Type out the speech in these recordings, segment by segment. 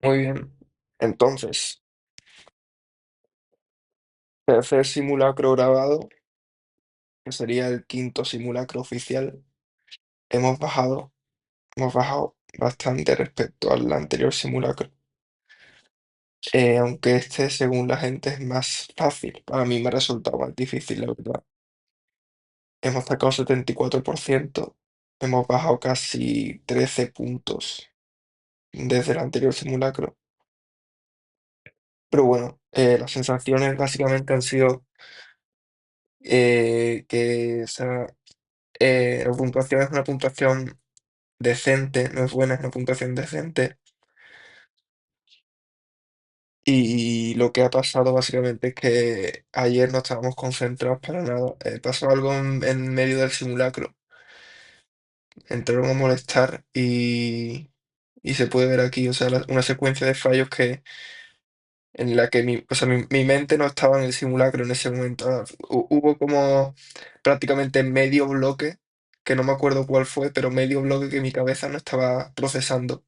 Muy bien. Entonces, tercer simulacro grabado, que sería el quinto simulacro oficial. Hemos bajado, hemos bajado bastante respecto al anterior simulacro. Aunque este, según la gente, es más fácil. Para mí me ha resultado más difícil, la verdad. Hemos sacado 74%, hemos bajado casi 13 puntos desde el anterior simulacro. Pero bueno, las sensaciones básicamente han sido que la puntuación es una puntuación decente, no es buena, es una puntuación decente. Y lo que ha pasado básicamente es que ayer no estábamos concentrados para nada. Pasó algo en medio del simulacro. Entraron a molestar y se puede ver aquí, o sea, una secuencia de fallos en la que o sea, mi mente no estaba en el simulacro en ese momento. Hubo como prácticamente medio bloque, que no me acuerdo cuál fue, pero medio bloque que mi cabeza no estaba procesando.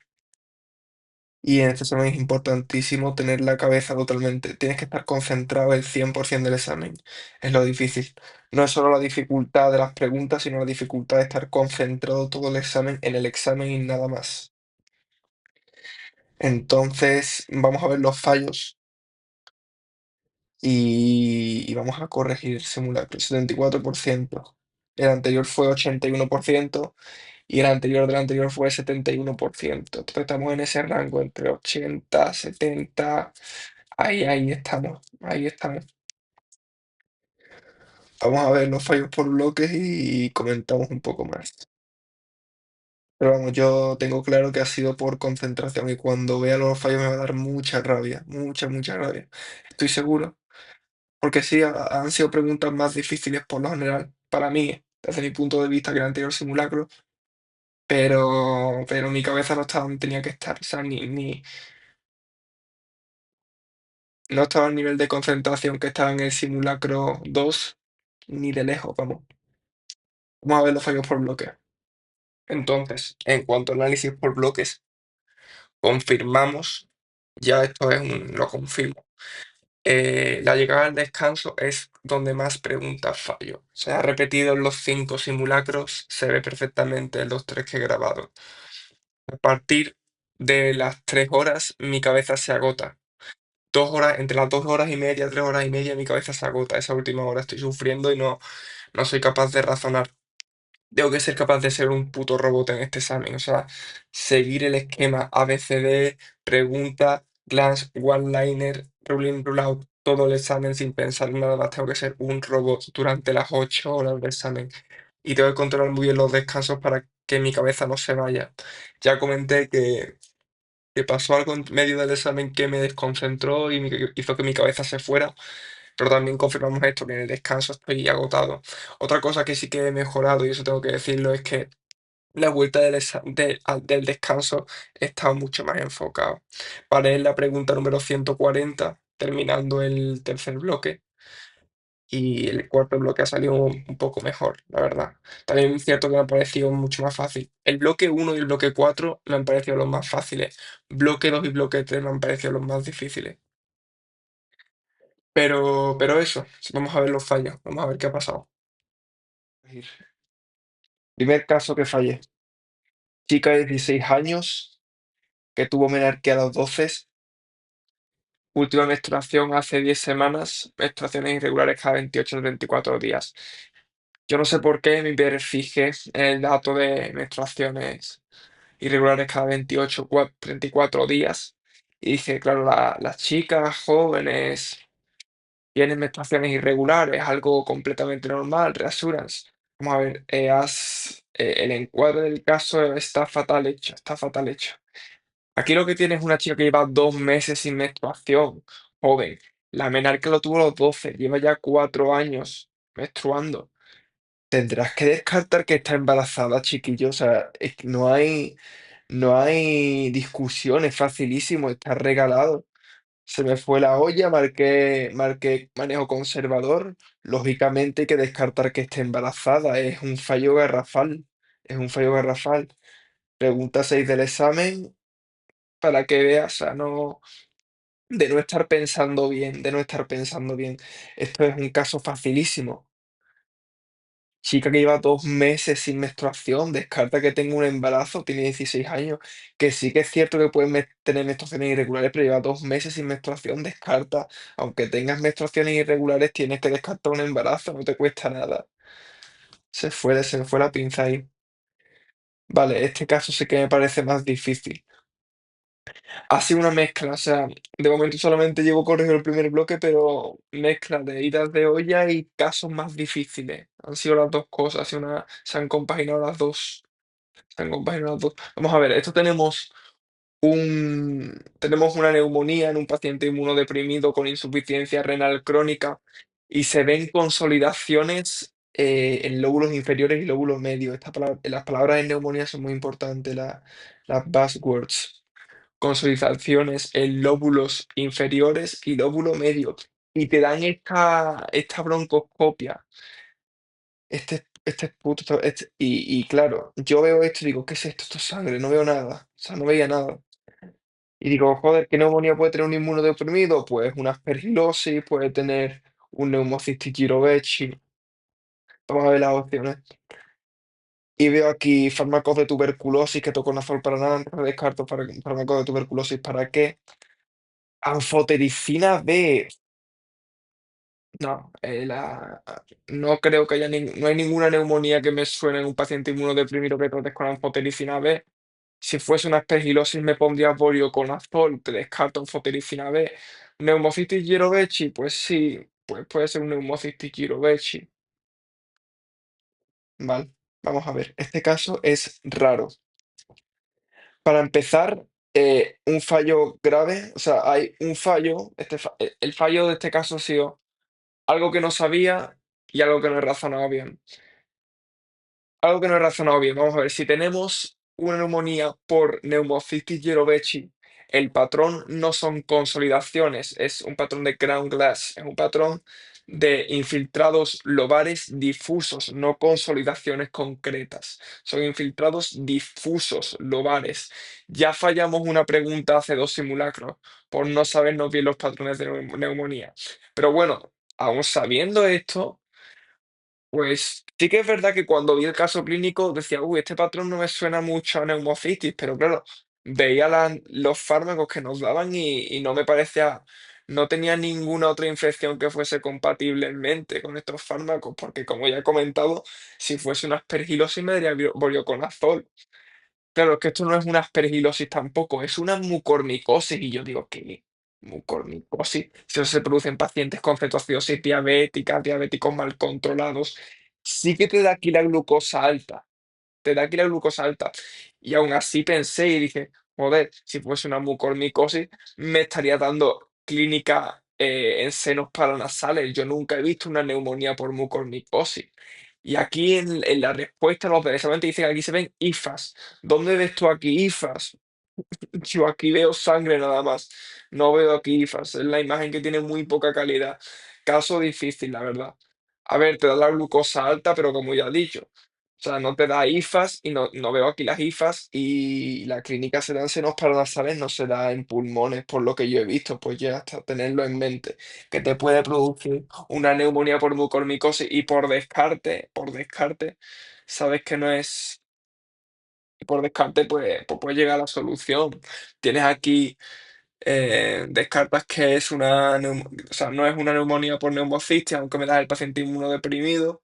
Y en este examen es importantísimo tener la cabeza totalmente. Tienes que estar concentrado el 100% del examen. Es lo difícil. No es solo la dificultad de las preguntas, sino la dificultad de estar concentrado todo el examen en el examen y nada más. Entonces, vamos a ver los fallos y vamos a corregir el simulacro. 74%. El anterior fue 81% y el anterior del anterior fue 71%. Entonces estamos en ese rango entre 80, 70. Ahí estamos, ahí estamos. Vamos a ver los fallos por bloques y comentamos un poco más. Pero vamos, yo tengo claro que ha sido por concentración y cuando vea los fallos me va a dar mucha rabia, mucha rabia. Estoy seguro. Porque sí, han sido preguntas más difíciles por lo general, para mí, desde mi punto de vista, que el anterior simulacro, pero mi cabeza no estaba donde tenía que estar, o sea, no estaba al nivel de concentración que estaba en el simulacro 2 ni de lejos, vamos. Vamos a ver los fallos por bloques. Entonces, en cuanto al análisis por bloques, confirmamos, ya esto es lo confirmo. La llegada al descanso es donde más preguntas fallo. Se ha repetido en los 5 simulacros, se ve perfectamente en los 3 que he grabado. A partir de las 3 horas, mi cabeza se agota. 2 horas, entre las 2 horas y media, 3 horas y media, mi cabeza se agota. Esa última hora estoy sufriendo y no soy capaz de razonar. Tengo que ser capaz de ser un puto robot en este examen, o sea, seguir el esquema ABCD, pregunta, glance, one-liner, rule in, rule out, todo el examen sin pensar nada más. Tengo que ser un robot durante las 8 horas del examen y tengo que controlar muy bien los descansos para que mi cabeza no se vaya. Ya comenté que pasó algo en medio del examen que me desconcentró y hizo que mi cabeza se fuera, pero también confirmamos esto, que en el descanso estoy agotado. Otra cosa que sí que he mejorado, y eso tengo que decirlo, es que la vuelta del descanso he estado mucho más enfocado. Paré en la pregunta número 140, terminando el tercer bloque, y el cuarto bloque ha salido un poco mejor, la verdad. También es cierto que me ha parecido mucho más fácil. El bloque uno y el bloque 4 me han parecido los más fáciles. Bloque 2 y bloque 3 me han parecido los más difíciles. Pero eso, vamos a ver los fallos, vamos a ver qué ha pasado. Primer caso que fallé. Chica de 16 años que tuvo menarquía a los 12. Última menstruación hace 10 semanas. Menstruaciones irregulares cada 28 o 24 días. Yo no sé por qué me fijé en el dato de menstruaciones irregulares cada 28 o 34 días. Y dije, claro, las chicas jóvenes tienen menstruaciones irregulares, algo completamente normal, reassurance. Vamos a ver, el encuadre del caso está fatal hecho, está fatal hecho. Aquí lo que tienes es una chica que lleva 2 meses sin menstruación, joven. La menarca lo tuvo a los 12, lleva ya 4 años menstruando. Tendrás que descartar que está embarazada, chiquillo. O sea, es que no hay discusión, es facilísimo, está regalado. Se me fue la olla, marqué manejo conservador. Lógicamente hay que descartar que esté embarazada. Es un fallo garrafal. Es un fallo garrafal. Pregunta 6 del examen. para que veas, o sea, no, de no estar pensando bien, de no estar pensando bien. Esto es un caso facilísimo. Chica que lleva 2 meses sin menstruación, descarta que tenga un embarazo, tiene 16 años, que sí que es cierto que puede tener menstruaciones irregulares, pero lleva 2 meses sin menstruación, descarta. Aunque tengas menstruaciones irregulares, tienes que descartar un embarazo, no te cuesta nada. Se me fue la pinza ahí. Vale, este caso sí que me parece más difícil. Ha sido una mezcla, o sea, de momento solamente llevo corrido el primer bloque, pero mezcla de idas de olla y casos más difíciles. Han sido las dos cosas, se han compaginado las dos. Se han compaginado las dos. Vamos a ver, esto tenemos una neumonía en un paciente inmunodeprimido con insuficiencia renal crónica y se ven consolidaciones en lóbulos inferiores y lóbulos medios. Las palabras en neumonía son muy importantes, las buzzwords. Consolidaciones en lóbulos inferiores y lóbulo medio. Y te dan esta broncoscopia, este puto, y claro, yo veo esto y digo, ¿qué es esto? Esto es sangre, no veo nada. O sea, no veía nada. Y digo, joder, ¿qué neumonía puede tener un inmunodeprimido? Pues una aspergilosis, puede tener un Pneumocystis jirovecii. Vamos a ver las opciones. Y veo aquí fármacos de tuberculosis, ketoconazol para nada, entonces descarto fármacos de tuberculosis para qué. Anfotericina B. No, no creo que no hay ninguna neumonía que me suene en un paciente inmunodeprimido que trates con anfotericina B. Si fuese una aspergilosis me pondría borioconazol, te descarto anfotericina B. Pneumocystis jirovecii, pues sí, pues puede ser un Pneumocystis jirovecii. Vale, vamos a ver. Este caso es raro. Para empezar, un fallo grave, o sea, hay un fallo. El fallo de este caso ha sido algo que no sabía y algo que no he razonado bien. Algo que no he razonado bien. Vamos a ver, si tenemos una neumonía por Pneumocystis jirovecii, el patrón no son consolidaciones, es un patrón de ground glass, es un patrón de infiltrados lobares difusos, no consolidaciones concretas. Son infiltrados difusos lobares. Ya fallamos una pregunta hace dos simulacros por no sabernos bien los patrones de neumonía. Pero bueno, aún sabiendo esto. Pues sí que es verdad que cuando vi el caso clínico decía, uy, este patrón no me suena mucho a neumocitis, pero claro, veía los fármacos que nos daban y no me parecía, no tenía ninguna otra infección que fuese compatible en mente con estos fármacos, porque como ya he comentado, si fuese una aspergilosis me daría borioconazol. Claro, es que esto no es una aspergilosis tampoco, es una mucormicosis. Y yo digo, ¿qué? Mucormicosis. Si eso se produce en pacientes con cetoacidosis diabética, diabéticos mal controlados, sí que te da aquí la glucosa alta. Te da aquí la glucosa alta. Y aún así pensé y dije, joder, si fuese una mucormicosis, me estaría dando clínica en senos paranasales. Yo nunca he visto una neumonía por mucormicosis. Y aquí en la respuesta, los de solamente dicen aquí se ven IFAs. ¿Dónde ves tú aquí IFAs? Yo aquí veo sangre nada más. No veo aquí IFAs. Es la imagen que tiene muy poca calidad. Caso difícil, la verdad. A ver, te da la glucosa alta, pero como ya he dicho, o sea, no te da IFAs y no veo aquí las IFAs y la clínica se da en senos paranasales, no se da en pulmones, por lo que yo he visto, pues ya hasta tenerlo en mente, que te puede producir una neumonía por mucormicosis y por descarte, sabes que no es, y por descarte, pues puedes llegar a la solución. Tienes aquí, descartas que es o sea, no es una neumonía por neumocitis, aunque me das el paciente inmunodeprimido.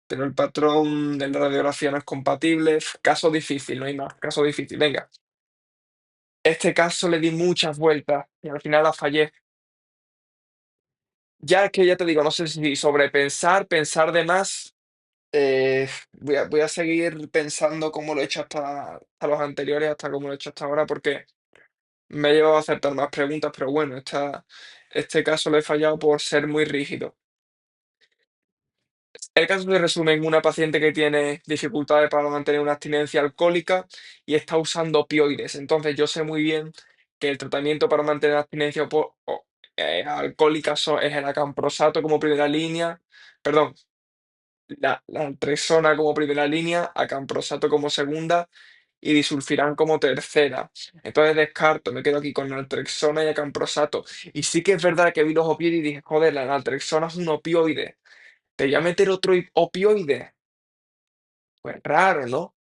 Pero el patrón de la radiografía no es compatible. Caso difícil, no hay más. Caso difícil. Venga, este caso le di muchas vueltas y al final la fallé. Ya es que ya te digo, no sé si sobrepensar, pensar de más. Voy a seguir pensando como lo he hecho hasta los anteriores, hasta como lo he hecho hasta ahora, porque me he llevado a acertar más preguntas, pero bueno, este caso lo he fallado por ser muy rígido. El caso se resume en una paciente que tiene dificultades para mantener una abstinencia alcohólica y está usando opioides. Entonces, yo sé muy bien que el tratamiento para mantener la abstinencia alcohólica es el acamprosato como primera línea, perdón, la naltrexona como primera línea, acamprosato como segunda y disulfiram como tercera. Entonces descarto, me quedo aquí con naltrexona y acamprosato. Y sí que es verdad que vi los opioides y dije, joder, la naltrexona es un opioide. ¿Te voy a meter otro opioide? Pues raro, ¿no?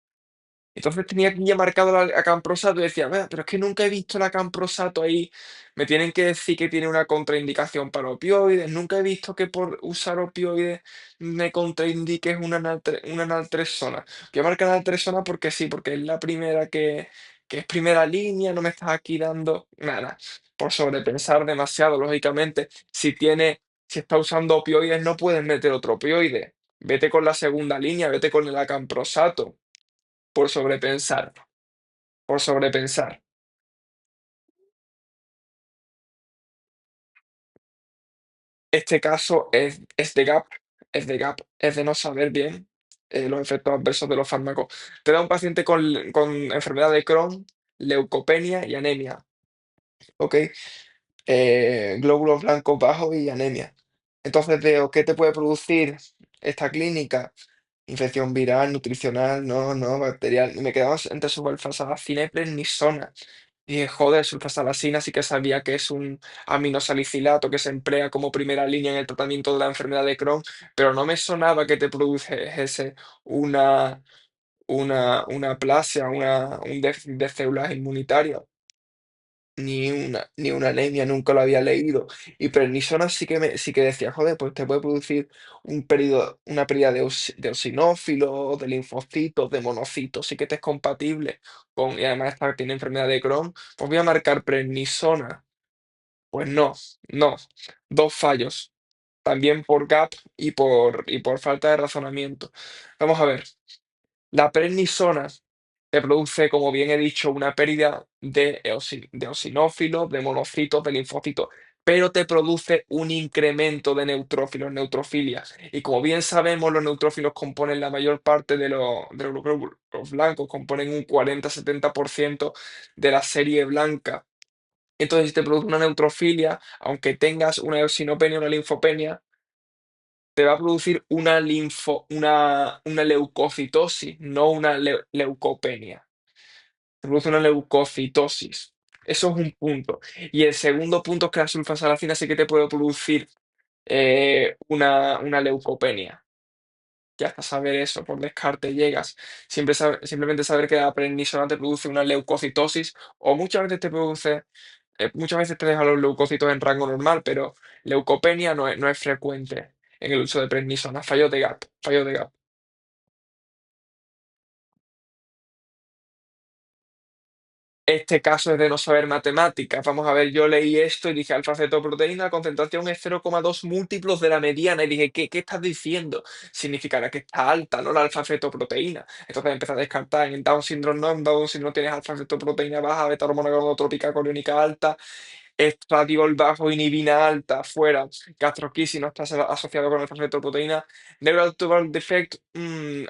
Entonces tenía aquí ya marcado la acamprosato y decía, "Vea, pero es que nunca he visto la acamprosato ahí. Me tienen que decir que tiene una contraindicación para opioides. Nunca he visto que por usar opioides me contraindiques una naltrexona. Voy a marcar naltrexona porque sí, porque es la primera que es primera línea, no me estás aquí dando nada. Por sobrepensar demasiado, lógicamente. Si está usando opioides, no puedes meter otro opioide. Vete con la segunda línea, vete con el acamprosato. Por sobrepensar, por sobrepensar. Este caso es de gap, es de no saber bien los efectos adversos de los fármacos. Te da un paciente con enfermedad de Crohn, leucopenia y anemia, ¿ok? Glóbulos blancos bajos y anemia. Entonces veo, ¿qué te puede producir esta clínica? Infección viral, nutricional, no, bacterial. Y me quedaba entre sulfasalacina y prednisona. Y dije, joder, sulfasalacina sí que sabía que es un aminosalicilato que se emplea como primera línea en el tratamiento de la enfermedad de Crohn, pero no me sonaba que te produjese una, una aplasia, un déficit de células inmunitarias. Ni una anemia, nunca lo había leído. Y prednisona sí que decía, joder, pues te puede producir una pérdida de eosinófilos, de linfocitos, de monocitos, sí que te es compatible con, y además tiene enfermedad de Crohn, pues voy a marcar prednisona. Pues no, no. Dos fallos. También por gap y por falta de razonamiento. Vamos a ver. La prednisona te produce, como bien he dicho, una pérdida de eosinófilos, de monocitos, de linfocitos, pero te produce un incremento de neutrófilos, neutrofilia. Y como bien sabemos, los neutrófilos componen la mayor parte de los glóbulos blancos, componen un 40-70% de la serie blanca. Entonces, si te produce una neutrofilia, aunque tengas una eosinopenia o una linfopenia, te va a producir una leucocitosis, no una leucopenia. Te produce una leucocitosis. Eso es un punto. Y el segundo punto es que la sulfasalacina sí que te puede producir una leucopenia. Ya hasta saber eso, por descarte llegas. Simplemente saber que la prednisona te produce una leucocitosis o muchas veces te deja los leucocitos en rango normal, pero leucopenia no es frecuente en el uso de prednisona. Fallo de gap, fallo de gap. Este caso es de no saber matemáticas. Vamos a ver, yo leí esto y dije alfa-fetoproteína, concentración es 0,2 múltiplos de la mediana. Y dije, ¿qué estás diciendo? Significará que está alta, ¿no? La alfa-fetoproteína. Entonces empecé a descartar. En Down syndrome no, en Down syndrome tienes alfa-fetoproteína baja, beta hormona gonadotrópica coriónica alta, estradiol bajo, inhibina alta, fuera, gastroquisis no está asociado con alfa-fetoproteína. Neural tubal defect,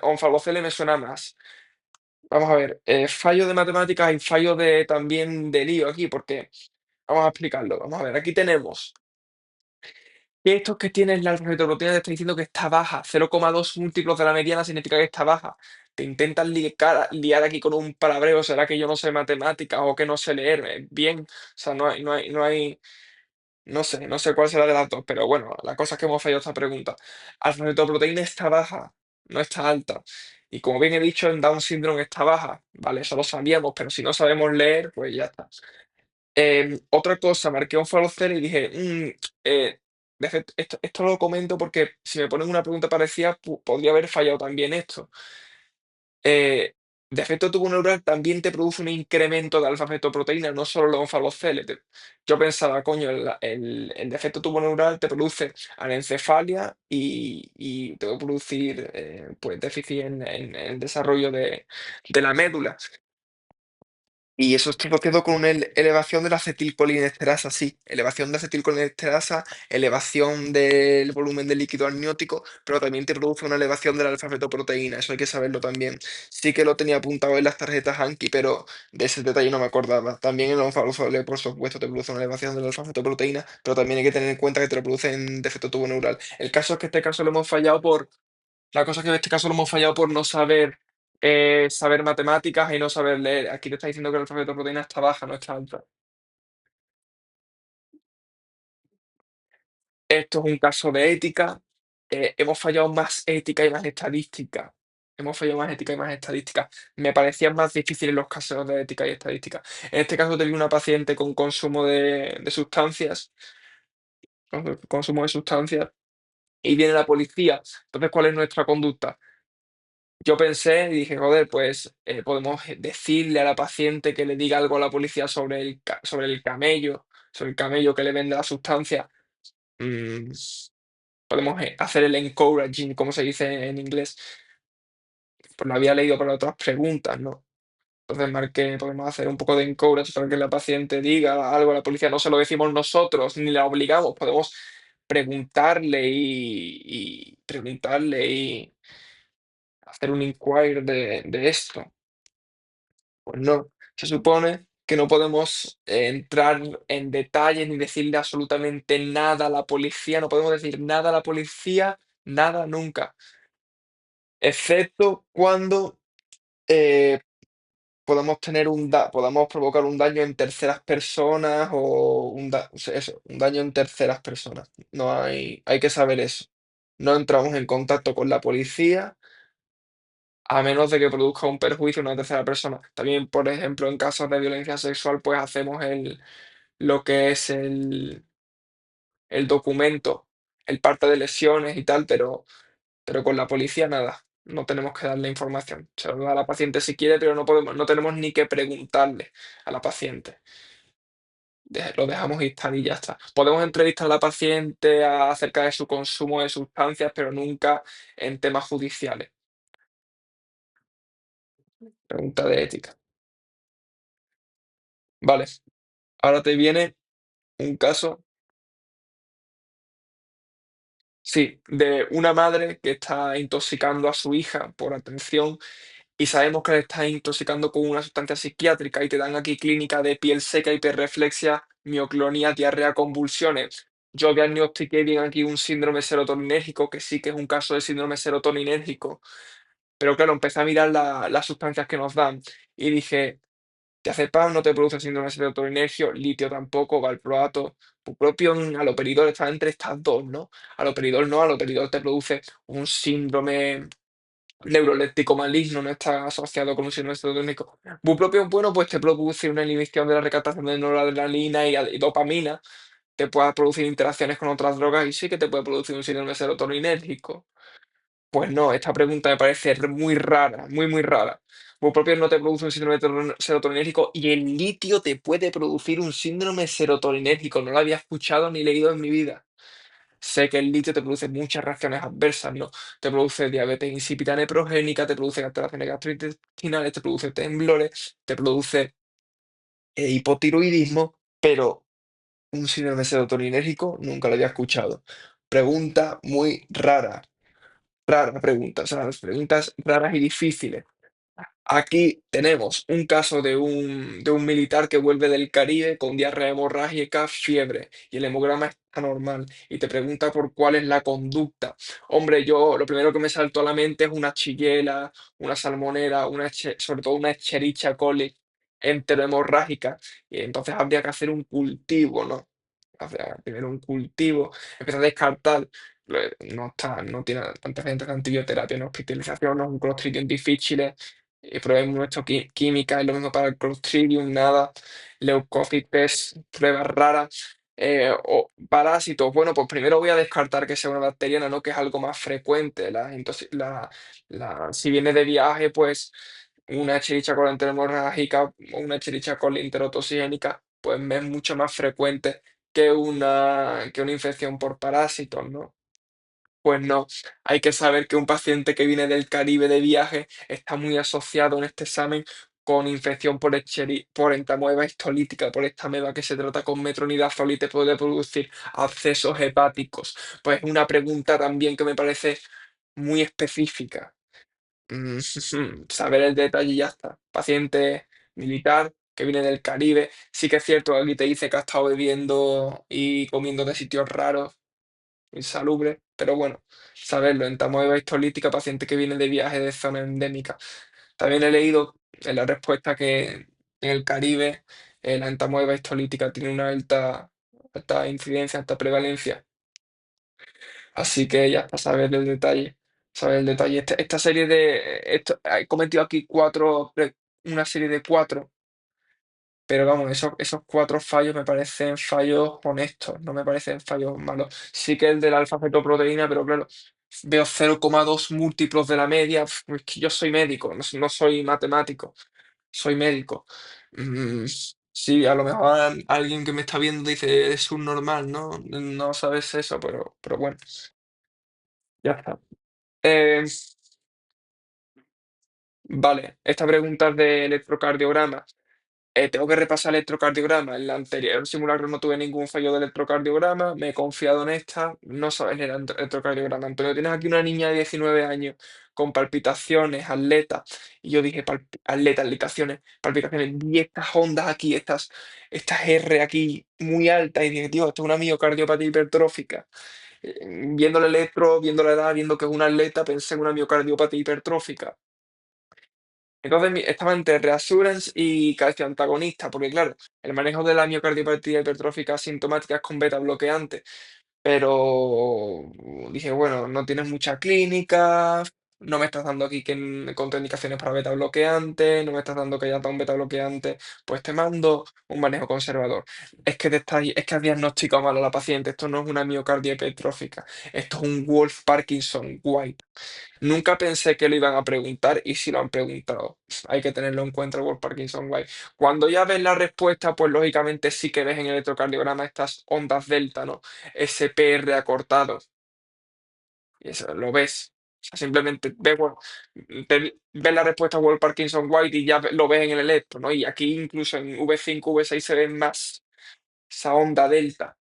onfalocele me suena más. Vamos a ver, fallo de matemáticas y fallo también de lío aquí, porque vamos a explicarlo. Vamos a ver, aquí tenemos que esto que tienes la alfa-fetoproteína te está diciendo que está baja, 0,2 múltiplos de la mediana significa que está baja. Te intentas liar aquí con un palabreo, será que yo no sé matemáticas o que no sé leer. Bien, o sea, no sé cuál será de las dos, pero bueno, la cosa es que hemos fallado esta pregunta. Alfa-fetoproteína está baja, no está alta. Y como bien he dicho, en Down syndrome está baja. Vale, eso lo sabíamos, pero si no sabemos leer, pues ya está. Otra cosa, marqué un falocel y dije, esto lo comento porque si me ponen una pregunta parecida, podría haber fallado también esto. Eh, Defecto tuboneural también te produce un incremento de alfa-fetoproteína, no solo los onfaloceles. Yo pensaba, coño, el defecto tuboneural te produce anencefalia y te va a producir pues, déficit en el desarrollo de la médula. Y eso está asociado con una elevación de la acetilcolinesterasa, sí, elevación de acetilcolinesterasa, elevación del volumen del líquido amniótico, pero también te produce una elevación de la alfa-fetoproteína, eso hay que saberlo también. Sí que lo tenía apuntado en las tarjetas Anki, pero de ese detalle no me acordaba. También el onfalosole, por supuesto, te produce una elevación de la alfa-fetoproteína, pero también hay que tener en cuenta que te lo produce en defecto tuboneural. El caso es que este caso lo hemos fallado por, la cosa es que en este caso lo hemos fallado por no saber saber matemáticas y no saber leer. Aquí te está diciendo que el alfabeto de proteína está baja, no está alta. Esto es un caso de ética. Hemos fallado más ética y más estadística. Hemos fallado más ética y más estadística. Me parecían más difíciles los casos de ética y estadística. En este caso tenía una paciente con consumo de sustancias, con consumo de sustancias, y viene la policía. Entonces, ¿cuál es nuestra conducta? Yo pensé y dije, joder, pues podemos decirle a la paciente que le diga algo a la policía sobre el camello que le vende la sustancia. Mm, podemos hacer el encouraging, como se dice en inglés. Pues lo había leído para otras preguntas, ¿no? Entonces marqué, podemos hacer un poco de encourage para que la paciente diga algo a la policía. No se lo decimos nosotros, ni la obligamos. Podemos preguntarle y hacer un inquire de esto. Pues no, se supone que no podemos entrar en detalles ni decirle absolutamente nada a la policía, no podemos decir nada a la policía, nada nunca, excepto cuando eh, podamos provocar un daño en terceras personas o un daño en terceras personas. No hay que saber eso. No entramos en contacto con la policía a menos de que produzca un perjuicio a una tercera persona. También, por ejemplo, en casos de violencia sexual, pues hacemos lo que es el documento, el parte de lesiones y tal, pero con la policía nada. No tenemos que darle información. Se lo da a la paciente si quiere, pero no tenemos ni que preguntarle a la paciente. Lo dejamos estar y ya está. Podemos entrevistar a la paciente acerca de su consumo de sustancias, pero nunca en temas judiciales. Pregunta de ética. Vale, ahora te viene un caso. Sí, de una madre que está intoxicando a su hija por atención y sabemos que le está intoxicando con una sustancia psiquiátrica y te dan aquí clínica de piel seca, hiperreflexia, mioclonía, diarrea, convulsiones. Yo diagnostiqué bien aquí un síndrome serotoninérgico, que sí que es un caso de síndrome serotoninérgico, pero claro, empecé a mirar las sustancias que nos dan y dije, diazepam no te produce síndrome serotoninérgico, litio tampoco, valproato, bupropión, haloperidol está entre estas dos, ¿no? Haloperidol no, haloperidol te produce un síndrome neuroléptico maligno, no está asociado con un síndrome serotonínico. Bupropión, bueno, pues te produce una inhibición de la recaptación de noradrenalina y dopamina, te puede producir interacciones con otras drogas y sí que te puede producir un síndrome serotoninérgico. Pues no, esta pregunta me parece muy rara, muy, muy rara. Bupropión no te produce un síndrome serotoninérgico y el litio te puede producir un síndrome serotoninérgico. No lo había escuchado ni leído en mi vida. Sé que el litio te produce muchas reacciones adversas, ¿no? Te produce diabetes insípida neprogénica, te produce alteraciones gastrointestinales, te produce temblores, te produce hipotiroidismo, pero un síndrome serotoninérgico nunca lo había escuchado. Pregunta muy rara. Rara pregunta, o sea, las preguntas raras y difíciles. Aquí tenemos un caso de un militar que vuelve del Caribe con diarrea hemorrágica, fiebre, y el hemograma está normal, y te pregunta por cuál es la conducta. Hombre, yo lo primero que me saltó a la mente es una chiguela, una salmonera, sobre todo una Escherichia coli enterohemorrágica, y entonces habría que hacer un cultivo, ¿no? Hacer primero un cultivo, empezar a descartar. No tiene antecedentes de antibioterapia, no hospitalización, no es un Clostridium difficile, probemos nuestro química, es lo mismo para el Clostridium, nada, leucocites, pruebas raras, o parásitos. Bueno, pues primero voy a descartar que sea una bacteriana, ¿no? Que es algo más frecuente. Si viene de viaje, pues una Escherichia coli enteromorrágica o una Escherichia coli enterotoxigénica, pues me es mucho más frecuente que una infección por parásitos, ¿no? Pues no, hay que saber que un paciente que viene del Caribe de viaje está muy asociado en este examen con infección por entamoeba histolítica, por esta ameba que se trata con metronidazol y te puede producir abscesos hepáticos. Pues una pregunta también que me parece muy específica. Mm, saber el detalle y ya está. Paciente militar que viene del Caribe. Sí que es cierto que aquí te dice que ha estado bebiendo y comiendo de sitios raros, insalubre, pero bueno, saberlo, en tamoeba histolítica, paciente que viene de viaje de zona endémica. También he leído en la respuesta que en el Caribe la entamoeba histolítica tiene una alta incidencia, alta prevalencia. Así que ya para saber el detalle. Saber el detalle. Esta serie he cometido aquí una serie de cuatro, pero vamos, esos cuatro fallos me parecen fallos honestos, no me parecen fallos malos. Sí que el de la alfa-fetoproteína, pero claro, veo 0,2 múltiplos de la media. Es que yo soy médico, no soy matemático, soy médico. Mm, sí, a lo mejor alguien que me está viendo dice, es un normal, ¿no? No sabes eso, pero bueno, ya está. Eh, vale, esta pregunta es de electrocardiograma. Tengo que repasar el electrocardiograma. En el anterior simulacro no tuve ningún fallo de electrocardiograma. Me he confiado en esta. No sabes el electrocardiograma. Antonio, tienes aquí una niña de 19 años con palpitaciones, atleta. Y yo dije, atleta, palpitaciones. Vi estas ondas aquí, estas R aquí muy altas. Y dije, tío, esto es una miocardiopatía hipertrófica. Viendo el electro, viendo la edad, viendo que es una atleta, pensé en una miocardiopatía hipertrófica. Entonces estaba entre reassurance y calcio antagonista, porque claro, el manejo de la miocardiopatía hipertrófica asintomática es con beta bloqueante, pero dije, bueno, no tienes mucha clínica, no me estás dando aquí contraindicaciones para beta bloqueante, no me estás dando que haya dado un beta bloqueante, pues te mando un manejo conservador. Es que has diagnosticado mal a la paciente, esto no es una miocardia hipertrófica, esto es un Wolf Parkinson White. Nunca pensé que lo iban a preguntar y si lo han preguntado. Hay que tenerlo en cuenta el World Parkinson White. Cuando ya ves la respuesta, pues lógicamente sí que ves en el electrocardiograma estas ondas delta, ¿no? Ese PR acortado. Y eso lo ves. O sea, simplemente ves, bueno, ves la respuesta World Parkinson White y ya lo ves en el electro, ¿no? Y aquí incluso en V5, V6 se ve más esa onda delta.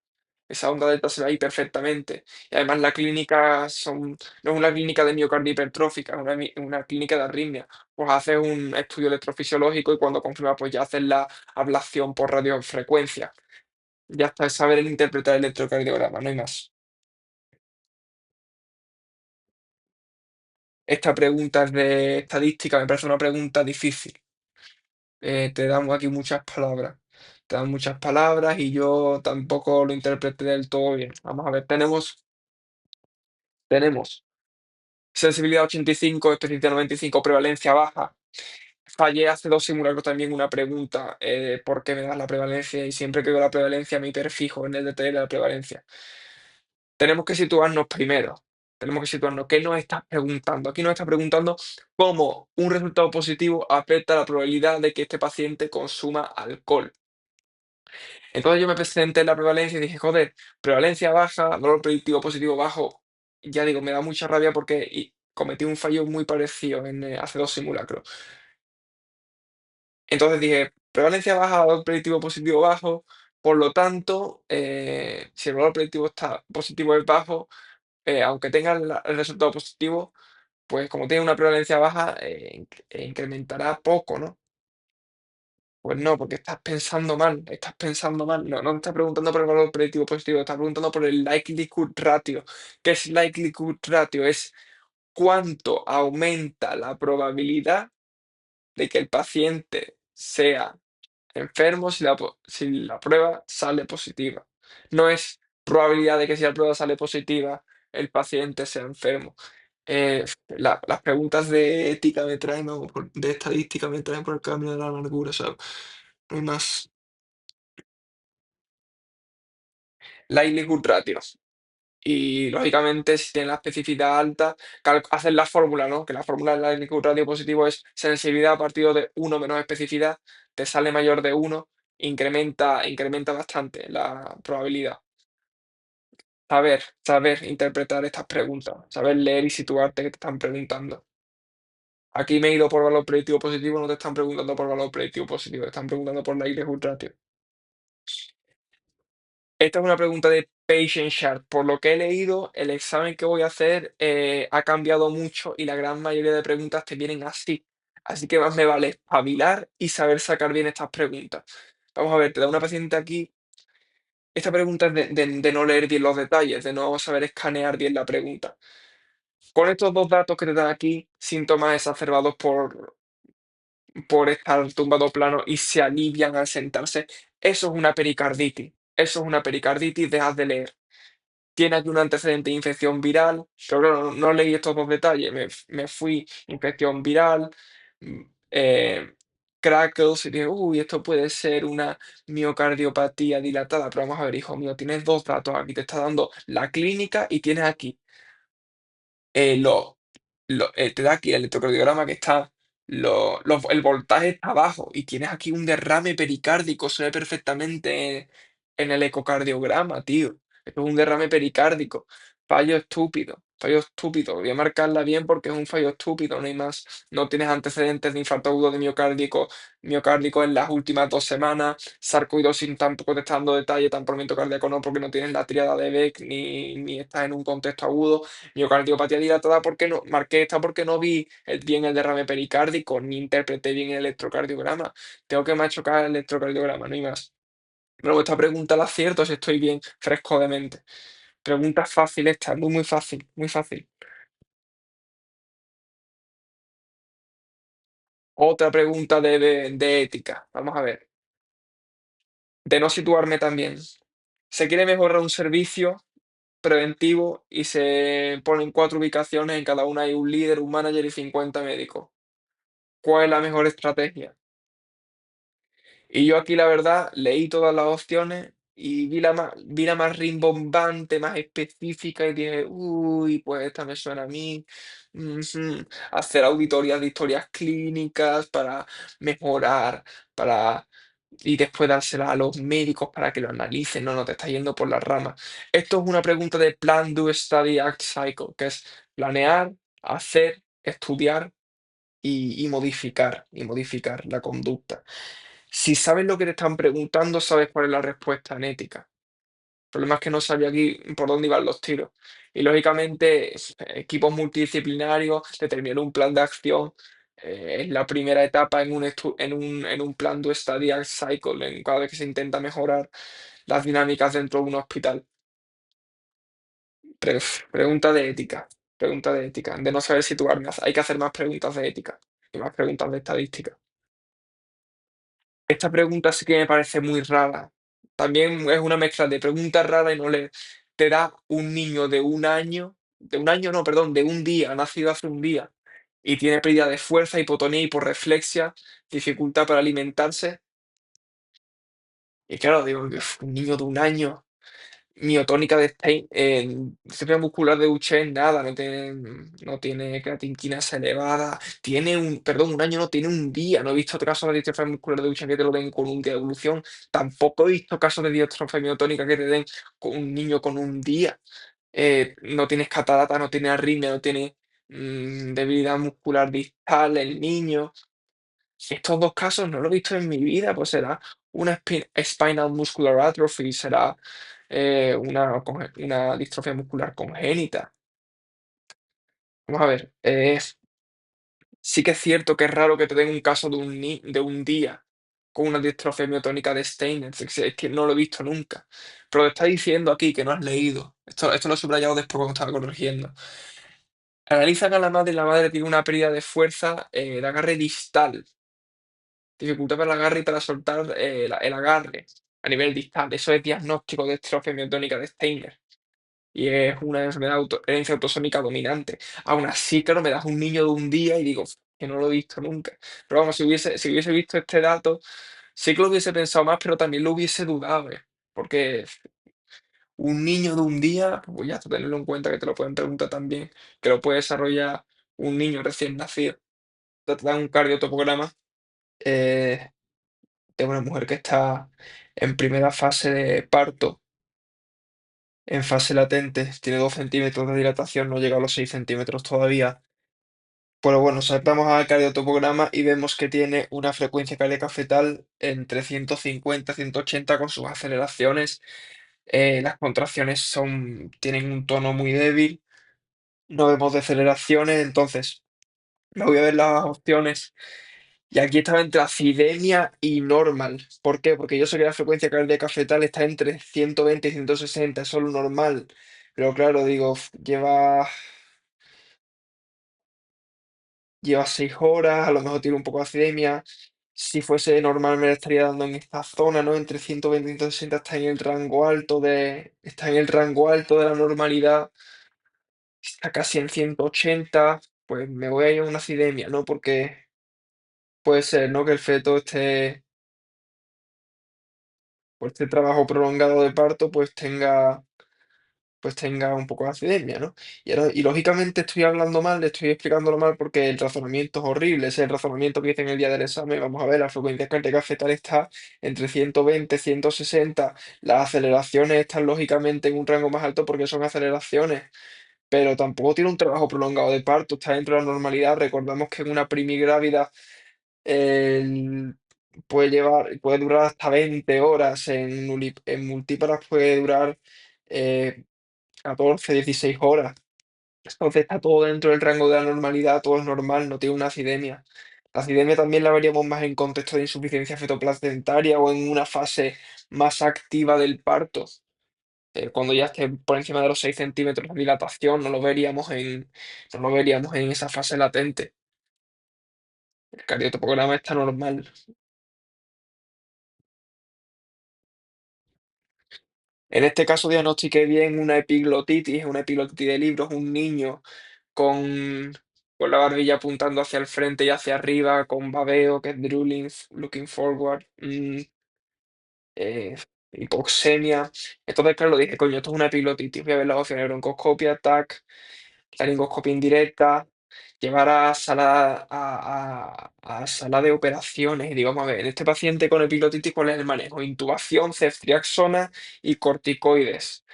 Esa onda delta se ve ahí perfectamente. Y además la clínica no es una clínica de miocardia hipertrófica, es una clínica de arritmia. Pues haces un estudio electrofisiológico y cuando confirma, pues ya haces la ablación por radiofrecuencia. Ya está, es saber interpretar el electrocardiograma, no hay más. Esta pregunta es de estadística, me parece una pregunta difícil. Te damos aquí muchas palabras. Te dan muchas palabras y yo tampoco lo interpreté del todo bien. Vamos a ver, tenemos sensibilidad 85, especificidad 95, prevalencia baja. Fallé hace dos simulacros también una pregunta, ¿por qué me das la prevalencia? Y siempre que veo la prevalencia me hiperfijo en el detalle de la prevalencia. Tenemos que situarnos primero. Tenemos que situarnos. ¿Qué nos estás preguntando? Aquí nos está preguntando cómo un resultado positivo afecta la probabilidad de que este paciente consuma alcohol. Entonces yo me presenté en la prevalencia y dije, joder, prevalencia baja, valor predictivo positivo bajo. Ya digo, me da mucha rabia porque cometí un fallo muy parecido hace dos simulacros. Entonces dije, prevalencia baja, valor predictivo positivo bajo. Por lo tanto, si el valor predictivo positivo es bajo, aunque tenga el resultado positivo, pues como tiene una prevalencia baja, incrementará poco, ¿no? Pues no, porque estás pensando mal, estás pensando mal. No, no te estás preguntando por el valor predictivo positivo, estás preguntando por el likelihood ratio. ¿Qué es likelihood ratio? Es cuánto aumenta la probabilidad de que el paciente sea enfermo si la prueba sale positiva. No es probabilidad de que si la prueba sale positiva, el paciente sea enfermo. Las preguntas de ética me traen, o de estadística me traen por el camino de la amargura, ¿sabes? No hay más. Likelihood ratio. Y lógicamente, si tiene la especificidad alta, hacer la fórmula, ¿no? Que la fórmula del likelihood ratio positivo es sensibilidad a partir de uno menos especificidad, te sale mayor de uno, incrementa bastante la probabilidad. Saber interpretar estas preguntas, saber leer y situarte que te están preguntando. Aquí me he ido por valor predictivo positivo, no te están preguntando por valor predictivo positivo, te están preguntando por likelihood ratio. Esta es una pregunta de Patient Chart. Por lo que he leído, el examen que voy a hacer ha cambiado mucho y la gran mayoría de preguntas te vienen así. Así que más me vale espabilar y saber sacar bien estas preguntas. Vamos a ver, te da una paciente aquí. Esta pregunta es de no leer bien los detalles, de no saber escanear bien la pregunta. Con estos dos datos que te dan aquí, síntomas exacerbados por estar tumbado plano y se alivian al sentarse. Eso es una pericarditis. Eso es una pericarditis, dejas de leer. Tiene aquí un antecedente de infección viral, pero claro, no leí estos dos detalles. Me fui, infección viral, mm, crackles, y dije, uy, esto puede ser una miocardiopatía dilatada. Pero vamos a ver, hijo mío, tienes dos datos aquí. Te está dando la clínica y tienes aquí eh, lo, te da aquí el electrocardiograma que está, el voltaje está bajo y tienes aquí un derrame pericárdico, se ve perfectamente en el ecocardiograma, tío. Esto es un derrame pericárdico. Fallo estúpido, fallo estúpido. Voy a marcarla bien porque es un fallo estúpido, no hay más. No tienes antecedentes de infarto agudo de miocárdico en las últimas 2 semanas. Sarcoidosis tampoco te está dando detalle, tamponamiento cardíaco no, porque no tienes la tríada de Beck ni estás en un contexto agudo. Miocardiopatía dilatada porque no, marqué esta porque no vi bien el derrame pericárdico, ni interpreté bien el electrocardiograma. Tengo que machocar el electrocardiograma, no hay más. Pero esta pregunta la acierto si estoy bien fresco de mente. Pregunta fácil esta, muy, muy fácil, muy fácil. Otra pregunta de ética. Vamos a ver. De no situarme también. Se quiere mejorar un servicio preventivo y se ponen 4 ubicaciones, en cada una hay un líder, un manager y 50 médicos. ¿Cuál es la mejor estrategia? Y yo aquí, la verdad, leí todas las opciones y vi la más rimbombante, más específica y dije, uy, pues esta me suena a mí. Ujú. Hacer auditorías de historias clínicas para mejorar, para... y después dársela a los médicos para que lo analicen. No, no, te está yendo por las ramas. Esto es una pregunta de Plan, Do, Study, Act, Cycle, que es planear, hacer, estudiar y modificar la conducta. Si sabes lo que te están preguntando, sabes cuál es la respuesta en ética. El problema es que no sabía aquí por dónde iban los tiros. Y lógicamente, equipos multidisciplinarios, determinar un plan de acción, es la primera etapa en un plan de study and cycle, en cada vez que se intenta mejorar las dinámicas dentro de un hospital. Pregunta de ética, pregunta de ética, de no saber situarme. Hay que hacer más preguntas de ética y más preguntas de estadística. Esta pregunta sí que me parece muy rara. También es una mezcla de pregunta rara y no le te da un niño de un año no, perdón, de un día, nacido hace un día, y tiene pérdida de fuerza, hipotonía, hiporreflexia, dificultad para alimentarse. Y claro, digo, un niño de un año. Miotónica de Stein, distrofia muscular de Duchenne, nada, no tiene creatinquinasa elevada, perdón, un año no, tiene un día, no he visto casos de distrofia muscular de Duchenne que te lo den con un día de evolución, tampoco he visto casos de distrofia miotónica que te den con un niño con un día, no tienes catarata, no tiene arritmia, no tiene debilidad muscular distal el niño. Estos dos casos no lo he visto en mi vida, pues será una spinal muscular atrophy, será una distrofia muscular congénita. Vamos a ver, sí que es cierto que es raro que te den un caso de un día con una distrofia miotónica de Steiner, es que no lo he visto nunca. Pero está diciendo aquí que no has leído. Esto lo he subrayado después cuando estaba corrigiendo. Analizan a la madre y la madre tiene una pérdida de fuerza de agarre distal. Dificultad para el agarre y para soltar el agarre a nivel distal. Eso es diagnóstico de distrofia miotónica de Steiner. Y es una enfermedad herencia autosómica dominante. Aún así, claro, me das un niño de un día y digo, que no lo he visto nunca. Pero vamos, si hubiese visto este dato, sí que lo hubiese pensado más, pero también lo hubiese dudado, ¿eh? Porque un niño de un día, pues ya tenerlo en cuenta que te lo pueden preguntar también, que lo puede desarrollar un niño recién nacido. Te dan un cardiotopograma. eh, de una mujer que está en primera fase de parto, en fase latente, tiene 2 centímetros de dilatación, no llega a los 6 centímetros todavía. Pero bueno, saltamos al cardiotopograma y vemos que tiene una frecuencia cardíaca fetal entre 150 y 180 con sus aceleraciones. Las contracciones tienen un tono muy débil, no vemos deceleraciones, entonces me voy a ver las opciones. Y aquí estaba entre acidemia y normal. ¿Por qué? Porque yo sé que la frecuencia cardíaca fetal está entre 120 y 160, es solo normal. Pero claro, digo, lleva lleva 6 horas, a lo mejor tiene un poco de acidemia. Si fuese normal me la estaría dando en esta zona, ¿no? Entre 120 y 160 está en el rango alto de la normalidad, está casi en 180, pues me voy a ir a una acidemia, ¿no? Porque puede ser, ¿no? Que el feto esté, por este trabajo prolongado de parto, pues tenga un poco de acidemia, ¿no? Y lógicamente estoy hablando mal, estoy explicándolo mal porque el razonamiento es horrible, ese es el razonamiento que hice en el día del examen. Vamos a ver, la frecuencia cardíaca fetal está entre 120 y 160. Las aceleraciones están lógicamente en un rango más alto porque son aceleraciones, pero tampoco tiene un trabajo prolongado de parto, está dentro de la normalidad. Recordamos que en una primigrávida el- puede durar hasta 20 horas, en multíparas puede durar 14, 16 horas. Entonces está todo dentro del rango de la normalidad, todo es normal, no tiene una acidemia. La acidemia también la veríamos más en contexto de insuficiencia fetoplacentaria o en una fase más activa del parto. Cuando ya esté por encima de los 6 centímetros de dilatación, no lo veríamos en esa fase latente. El cardiotopograma está normal. En este caso diagnostiqué bien una epiglotitis de libros, un niño con, con la barbilla apuntando hacia el frente y hacia arriba, con babeo, que es drooling, looking forward, eh, hipoxemia. Entonces, claro, dije, coño, esto es una epiglotitis, voy a ver las opciones, broncoscopia, TAC, laringoscopia indirecta, llevar a sala de operaciones. Y digo, vamos a ver, en este paciente con epiglotitis, ¿cuál es el manejo? Intubación, ceftriaxona y corticoides.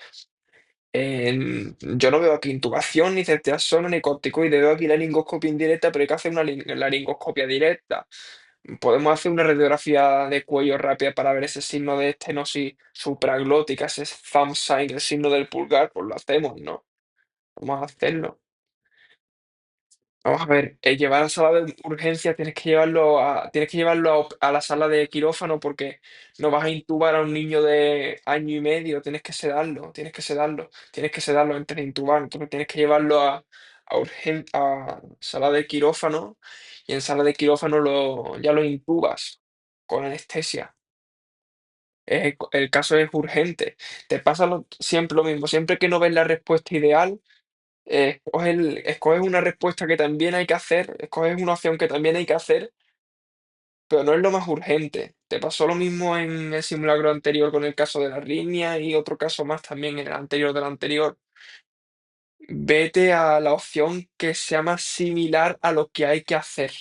Yo no veo aquí intubación, ni ceftriaxona, ni corticoide, veo aquí laringoscopia indirecta, pero hay que hacer una laringoscopia directa. Podemos hacer una radiografía de cuello rápida para ver ese signo de estenosis supraglótica, ese thumb sign, el signo del pulgar, pues lo hacemos, ¿no? Vamos a hacerlo. Vamos a ver, llevar a la sala de urgencias tienes que llevarlo a la sala de quirófano porque no vas a intubar a un niño de año y medio, tienes que sedarlo antes de intubar, entonces tienes que llevarlo a sala de quirófano y en sala de quirófano ya lo intubas con anestesia. El caso es urgente. Te pasa siempre lo mismo, siempre que no ves la respuesta ideal escoges una respuesta que también hay que hacer, escoges una opción que también hay que hacer, pero no es lo más urgente. Te pasó lo mismo en el simulacro anterior con el caso de la riña y otro caso más también en el anterior del anterior. Vete a la opción que sea más similar a lo que hay que hacer.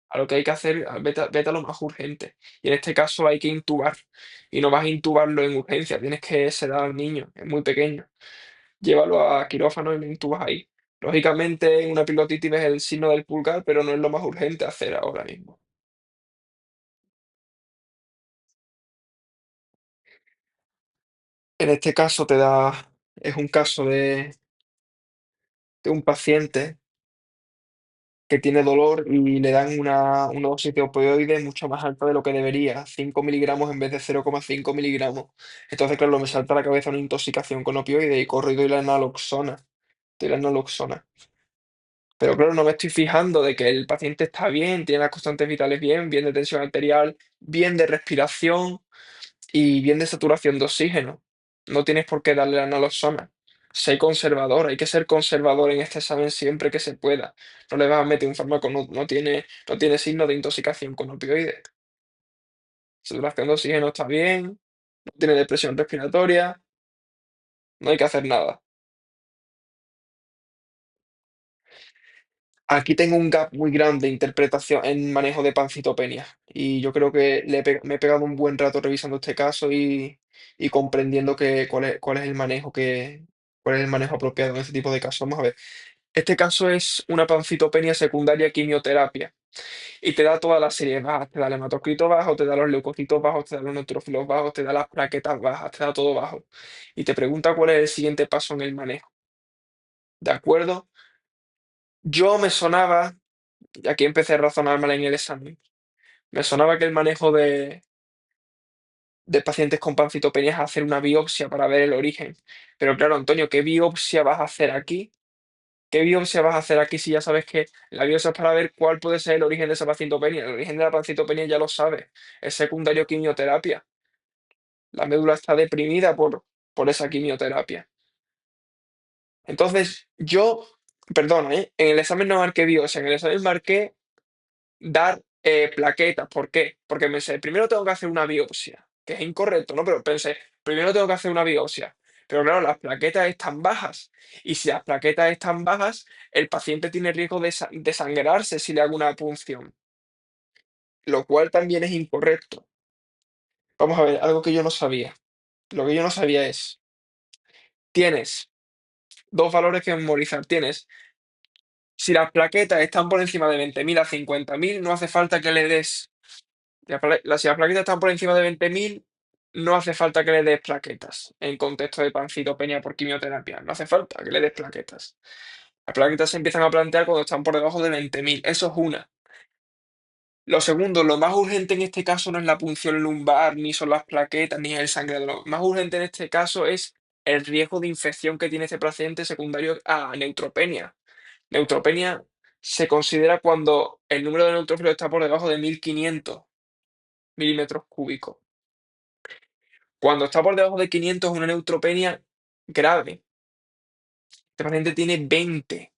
A lo que hay que hacer, vete a lo más urgente. Y en este caso hay que intubar. Y no vas a intubarlo en urgencia, tienes que sedar al niño, es muy pequeño. Llévalo a quirófano y lo intubas ahí. Lógicamente, una pilotitis es el signo del pulgar, pero no es lo más urgente hacer ahora mismo. En este caso es un caso de un paciente que tiene dolor y le dan una dosis de opioide mucho más alta de lo que debería, 5 miligramos en vez de 0,5 miligramos. Entonces, claro, me salta a la cabeza una intoxicación con opioide y corro y doy la naloxona. Doy la naloxona. Pero claro, no me estoy fijando de que el paciente está bien, tiene las constantes vitales bien, bien de tensión arterial, bien de respiración y bien de saturación de oxígeno. No tienes por qué darle la naloxona. Sé conservador, hay que ser conservador en este examen siempre que se pueda. No le vas a meter un fármaco, no tiene signo de intoxicación con opioides. Saturación de oxígeno está bien, no tiene depresión respiratoria, no hay que hacer nada. Aquí tengo un gap muy grande de interpretación en manejo de pancitopenia y yo creo que me he pegado un buen rato revisando este caso y comprendiendo cuál es el manejo apropiado en este tipo de casos. Vamos a ver. Este caso es una pancitopenia secundaria a quimioterapia y te da toda la serie bajas. Te da el hematocrito bajo, te da los leucocitos bajos, te da los neutrófilos bajos, te da las plaquetas bajas, te da todo bajo. Y te pregunta cuál es el siguiente paso en el manejo. ¿De acuerdo? Yo me sonaba, y aquí empecé a razonar mal en el examen. Me sonaba que el manejo de pacientes con pancitopenia es hacer una biopsia para ver el origen. Pero claro, Antonio, ¿qué biopsia vas a hacer aquí? ¿Qué biopsia vas a hacer aquí si ya sabes que la biopsia es para ver cuál puede ser el origen de esa pancitopenia? El origen de la pancitopenia ya lo sabes, es secundario a quimioterapia. La médula está deprimida por esa quimioterapia. Entonces, yo, perdona, en el examen no marqué biopsia, en el examen marqué dar plaquetas. ¿Por qué? Porque pensé, primero tengo que hacer una biopsia, que es incorrecto, ¿no? Pero pensé, primero tengo que hacer una biopsia. Pero claro, las plaquetas están bajas. Y si las plaquetas están bajas, el paciente tiene riesgo de sangrarse si le hago una punción, lo cual también es incorrecto. Vamos a ver, algo que yo no sabía. Lo que yo no sabía es, tienes dos valores que memorizar. Tienes, si las plaquetas están por encima de 20.000 a 50.000, no hace falta que le des. Si las plaquetas están por encima de 20.000, no hace falta que le des plaquetas en contexto de pancitopenia por quimioterapia. No hace falta que le des plaquetas. Las plaquetas se empiezan a plantear cuando están por debajo de 20.000. Eso es una. Lo segundo, lo más urgente en este caso no es la punción lumbar, ni son las plaquetas, ni es el sangrado. Lo más urgente en este caso es el riesgo de infección que tiene este paciente secundario a neutropenia. Neutropenia se considera cuando el número de neutrófilos está por debajo de 1.500 milímetros cúbicos. Cuando está por debajo de 500 es una neutropenia grave. Este paciente tiene 20,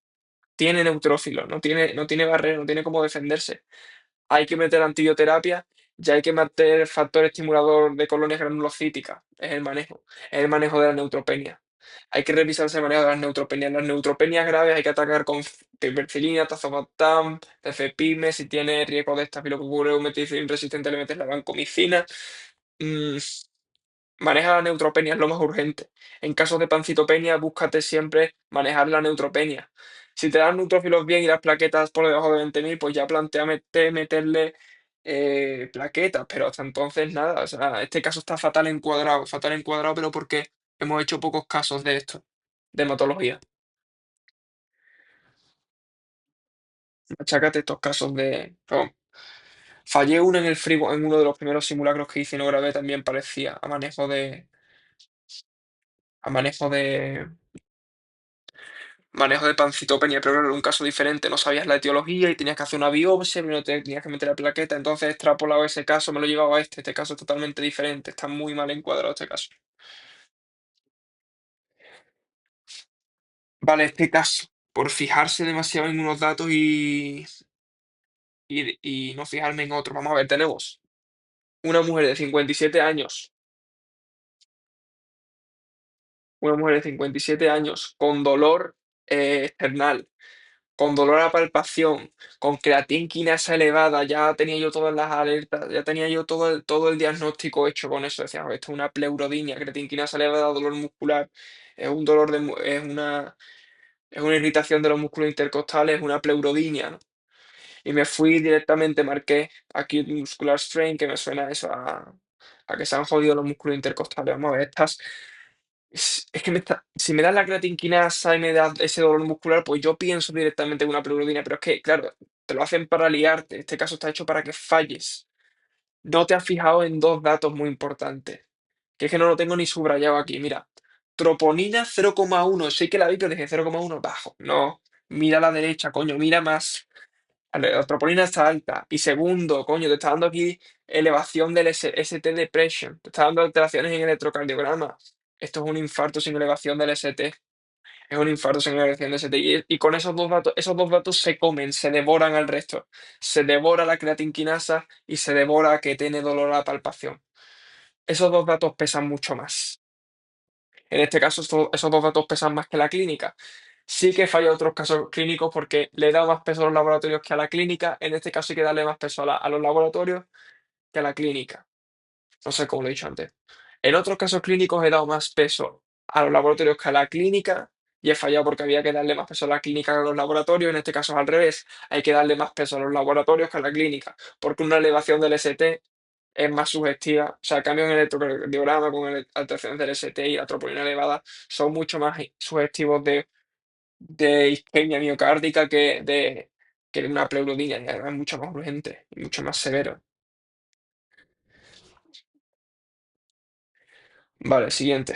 tiene neutrófilos, no tiene barrera, no tiene cómo defenderse. Hay que meter antibioterapia y hay que meter factor estimulador de colonias granulocíticas. Es el manejo de la neutropenia. Hay que revisarse el manejo de las neutropenias. Las neutropenias graves hay que atacar con piperacilina, tazobactam, cefepime. Si tiene riesgo de estafilococcus meticilin resistente, le metes la vancomicina. Mm, Maneja la neutropenia, es lo más urgente. En casos de pancitopenia, búscate siempre manejar la neutropenia. Si te dan neutrófilos bien y las plaquetas por debajo de 20.000, pues ya planteame meterle plaquetas, pero hasta entonces nada. O sea, este caso está fatal encuadrado, pero porque hemos hecho pocos casos de esto, de hematología. Machácate estos casos de. Fallé uno en el frigo, en uno de los primeros simulacros que hice y no grabé, también parecía a manejo de pancitopenia, pero claro, era un caso diferente, no sabías la etiología y tenías que hacer una biopsia, primero te tenías que meter la plaqueta, entonces he extrapolado ese caso, me lo he llevado a este caso es totalmente diferente, está muy mal encuadrado este caso. Vale, este caso, por fijarse demasiado en unos datos y no fijarme en otros, vamos a ver, tenemos una mujer de 57 años, una mujer de 57 años con dolor external, con dolor a palpación, con creatinquinasa elevada, ya tenía yo todas las alertas, ya tenía yo todo el diagnóstico hecho con eso. Decía: "Oh, esto es una pleurodinia, creatinquinasa elevada, dolor muscular, es un dolor es una irritación de los músculos intercostales, es una pleurodinia", ¿no? Y me fui directamente, marqué acute muscular strain, que me suena eso a que se han jodido los músculos intercostales. Vamos a ver, es que si me das la creatinquinasa y me das ese dolor muscular, pues yo pienso directamente en una pleurodinia, pero es que, claro, te lo hacen para liarte. Este caso está hecho para que falles. No te has fijado en dos datos muy importantes, que es que no lo tengo ni subrayado aquí. Mira, troponina 0,1. Sí que la vi, pero dije 0,1 bajo. No, mira a la derecha, coño, mira más. La troponina está alta. Y segundo, coño, te está dando aquí elevación del ST depression. Te está dando alteraciones en el electrocardiograma. Esto es un infarto sin elevación del ST. Es un infarto sin elevación del ST. Y con esos dos datos se comen, se devoran al resto. Se devora la creatinquinasa y se devora que tiene dolor a la palpación. Esos dos datos pesan mucho más. En este caso, esos dos datos pesan más que la clínica. Sí que falla otros casos clínicos porque le he dado más peso a los laboratorios que a la clínica. En este caso hay que darle más peso a los laboratorios que a la clínica. No sé cómo lo he dicho antes. En otros casos clínicos he dado más peso a los laboratorios que a la clínica y he fallado porque había que darle más peso a la clínica que a los laboratorios. En este caso es al revés. Hay que darle más peso a los laboratorios que a la clínica porque una elevación del ST es más sugestiva. O sea, cambios en el electrocardiograma con alteraciones del ST y la troponina elevada son mucho más sugestivos de isquemia miocárdica que de una pleurodinia, y además es mucho más urgente y mucho más severo. Vale, siguiente.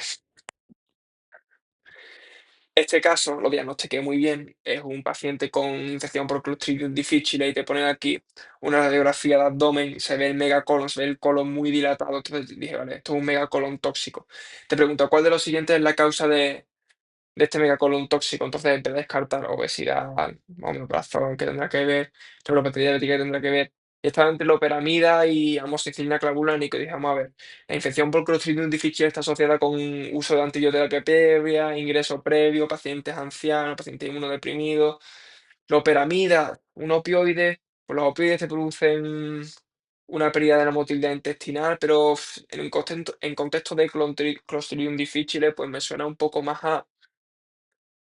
Este caso lo diagnostiqué muy bien. Es un paciente con infección por Clostridium difficile y te ponen aquí una radiografía de abdomen, se ve el megacolon, se ve el colon muy dilatado. Entonces dije, vale, esto es un megacolon tóxico. Te pregunto, ¿cuál de los siguientes es la causa de este megacolon tóxico? Entonces empecé a descartar obesidad, omeprazol, que tendrá que ver, neuropatía diabética, que tendrá que ver. Y estaba entre loperamida y amoxicilina clavulánica. Y dije, vamos a ver, la infección por Clostridium difficile está asociada con uso de antibioterapia previa, ingreso previo, pacientes ancianos, pacientes inmunodeprimidos. Loperamida, un opioide, pues los opioides te producen una pérdida de la motilidad intestinal, pero en contexto de Clostridium difficile, pues me suena un poco más a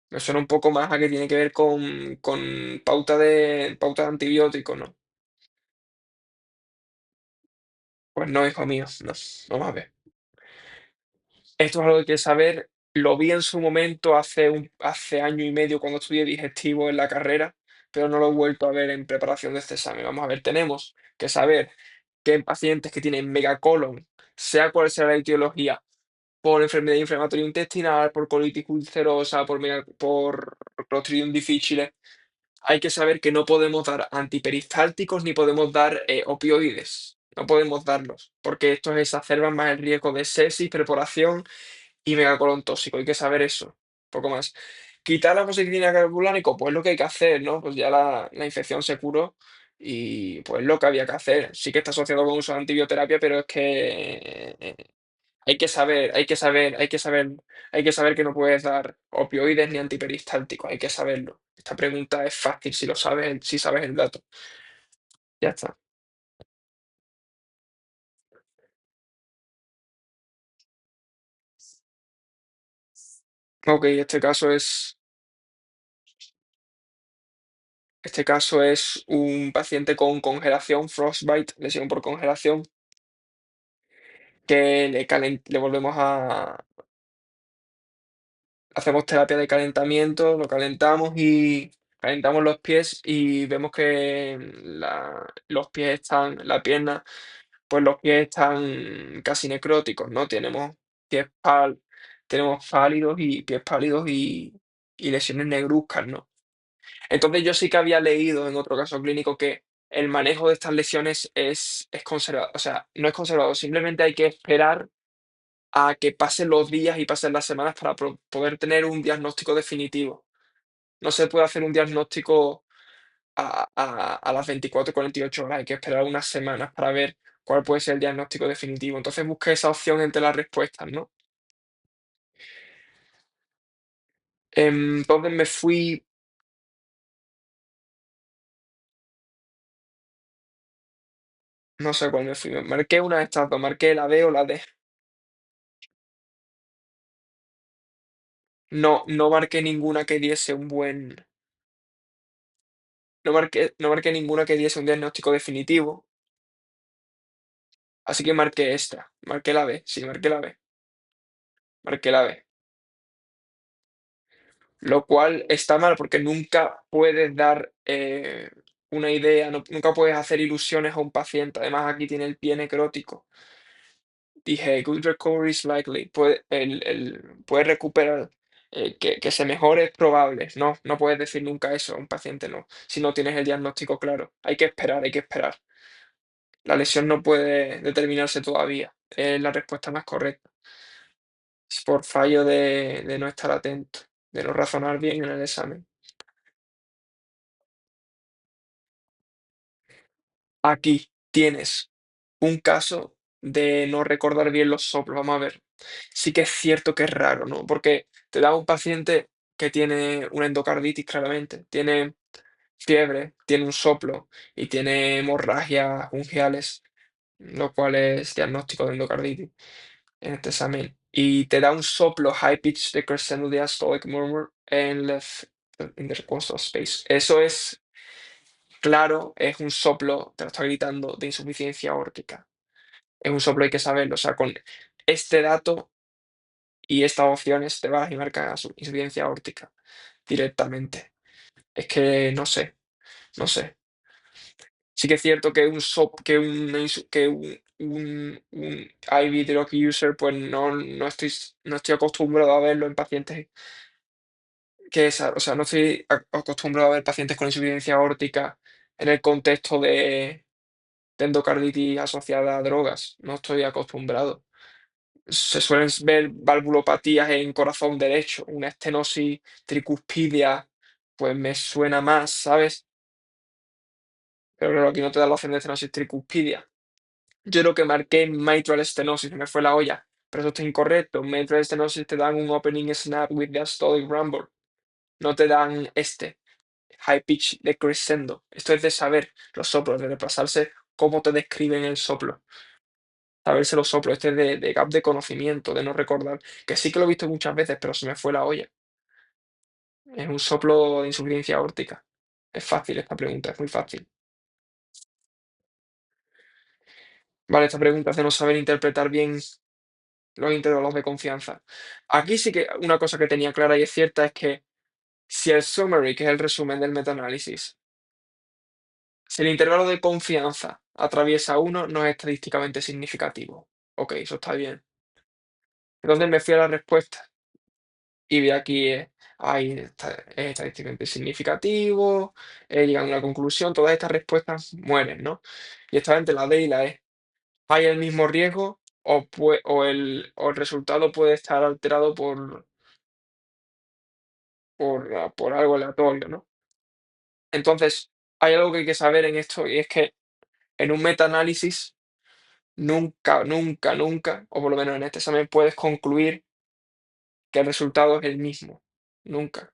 que tiene que ver con pauta de antibióticos, ¿no? Pues no, hijo mío, no. Vamos a ver. Esto es algo que hay que saber. Lo vi en su momento hace año y medio cuando estudié digestivo en la carrera, pero no lo he vuelto a ver en preparación de este examen. Vamos a ver, tenemos que saber que en pacientes que tienen megacolon, sea cual sea la etiología, por enfermedad inflamatoria intestinal, por colitis ulcerosa, por Clostridium difficile, hay que saber que no podemos dar antiperistálticos ni podemos dar opioides. No podemos darlos, porque estos exacerban más el riesgo de sepsis, preparación y megacolon tóxico. Hay que saber eso. Poco más. Quitar la fosfatina carbolánico, pues lo que hay que hacer, ¿no? Pues ya la infección se curó y pues lo que había que hacer. Sí que está asociado con uso de antibioterapia, pero es que hay que saber que no puedes dar opioides ni antiperistálticos, hay que saberlo. Esta pregunta es fácil si lo sabes, si sabes el dato. Ya está. Ok, este caso es un paciente con congelación, frostbite, lesión por congelación, que le volvemos hacemos terapia de calentamiento, lo calentamos y calentamos los pies y vemos que los pies la pierna, pues los pies están casi necróticos, ¿no? Pies pál, tenemos pies pálidos y lesiones negruzcas, ¿no? Entonces yo sí que había leído en otro caso clínico que el manejo de estas lesiones es conservado, o sea, no es conservado, simplemente hay que esperar a que pasen los días y pasen las semanas para poder tener un diagnóstico definitivo. No se puede hacer un diagnóstico a las 24 y 48 horas, hay que esperar unas semanas para ver cuál puede ser el diagnóstico definitivo. Entonces busqué esa opción entre las respuestas, ¿no? Entonces me fui, no sé cuál me fui, me marqué una de estas dos, marqué la B o la D. No, no marqué ninguna que diese no marqué ninguna que diese un diagnóstico definitivo, así que marqué esta, marqué la B, sí, marqué la B. Lo cual está mal porque nunca puedes dar una idea, nunca puedes hacer ilusiones a un paciente. Además, aquí tiene el pie necrótico. Dije, good recovery is likely. Puede recuperar, que se mejore es probable. No, no puedes decir nunca eso a un paciente, no. Si no tienes el diagnóstico claro. Hay que esperar, hay que esperar. La lesión no puede determinarse todavía. Es la respuesta más correcta. Es por fallo de no estar atento, de no razonar bien en el examen. Aquí tienes un caso de no recordar bien los soplos. Vamos a ver. Sí que es cierto que es raro, ¿no? Porque te da un paciente que tiene una endocarditis, claramente. Tiene fiebre, tiene un soplo y tiene hemorragias ungiales, lo cual es diagnóstico de endocarditis en este examen. Y te da un soplo high pitch decrescendo diastolic murmur en left intercostal space. Eso es claro, es un soplo, te lo está gritando, de insuficiencia aórtica. Es un soplo, hay que saberlo. O sea, con este dato y estas opciones te vas y marcas insuficiencia aórtica directamente. Es que no sé, no sé. Sí que es cierto que un IV drug user, pues no estoy acostumbrado a verlo en pacientes. que esa, o sea, no estoy acostumbrado a ver pacientes con insuficiencia aórtica en el contexto de endocarditis asociada a drogas. No estoy acostumbrado. Se suelen ver valvulopatías en corazón derecho, una estenosis tricuspidia, pues me suena más, ¿sabes? Pero claro, aquí no te da la opción de estenosis tricuspidia. Yo creo que marqué mitral stenosis, me fue la olla, pero eso está incorrecto. Mitral stenosis te dan un opening snap with diastolic rumble, no te dan high pitch decrescendo. Esto es de saber los soplos, de repasarse cómo te describen el soplo. Saberse los soplos, este es de gap de conocimiento, de no recordar, que sí que lo he visto muchas veces, pero se me fue la olla. Es un soplo de insuficiencia aórtica. Es fácil esta pregunta, es muy fácil. Vale, esta pregunta es de no saber interpretar bien los intervalos de confianza. Aquí sí que una cosa que tenía clara y es cierta es que si el summary, que es el resumen del metaanálisis, si el intervalo de confianza atraviesa uno, no es estadísticamente significativo. Ok, eso está bien. Entonces me fui a la respuesta y vi aquí, es estadísticamente significativo, llegando a una conclusión, todas estas respuestas mueren, ¿no? Y esta entre la D y la E. ¿Hay el mismo riesgo o el resultado puede estar alterado por algo aleatorio, ¿no? Entonces, hay algo que hay que saber en esto y es que en un metaanálisis nunca, nunca, nunca, o por lo menos en este examen, puedes concluir que el resultado es el mismo. Nunca.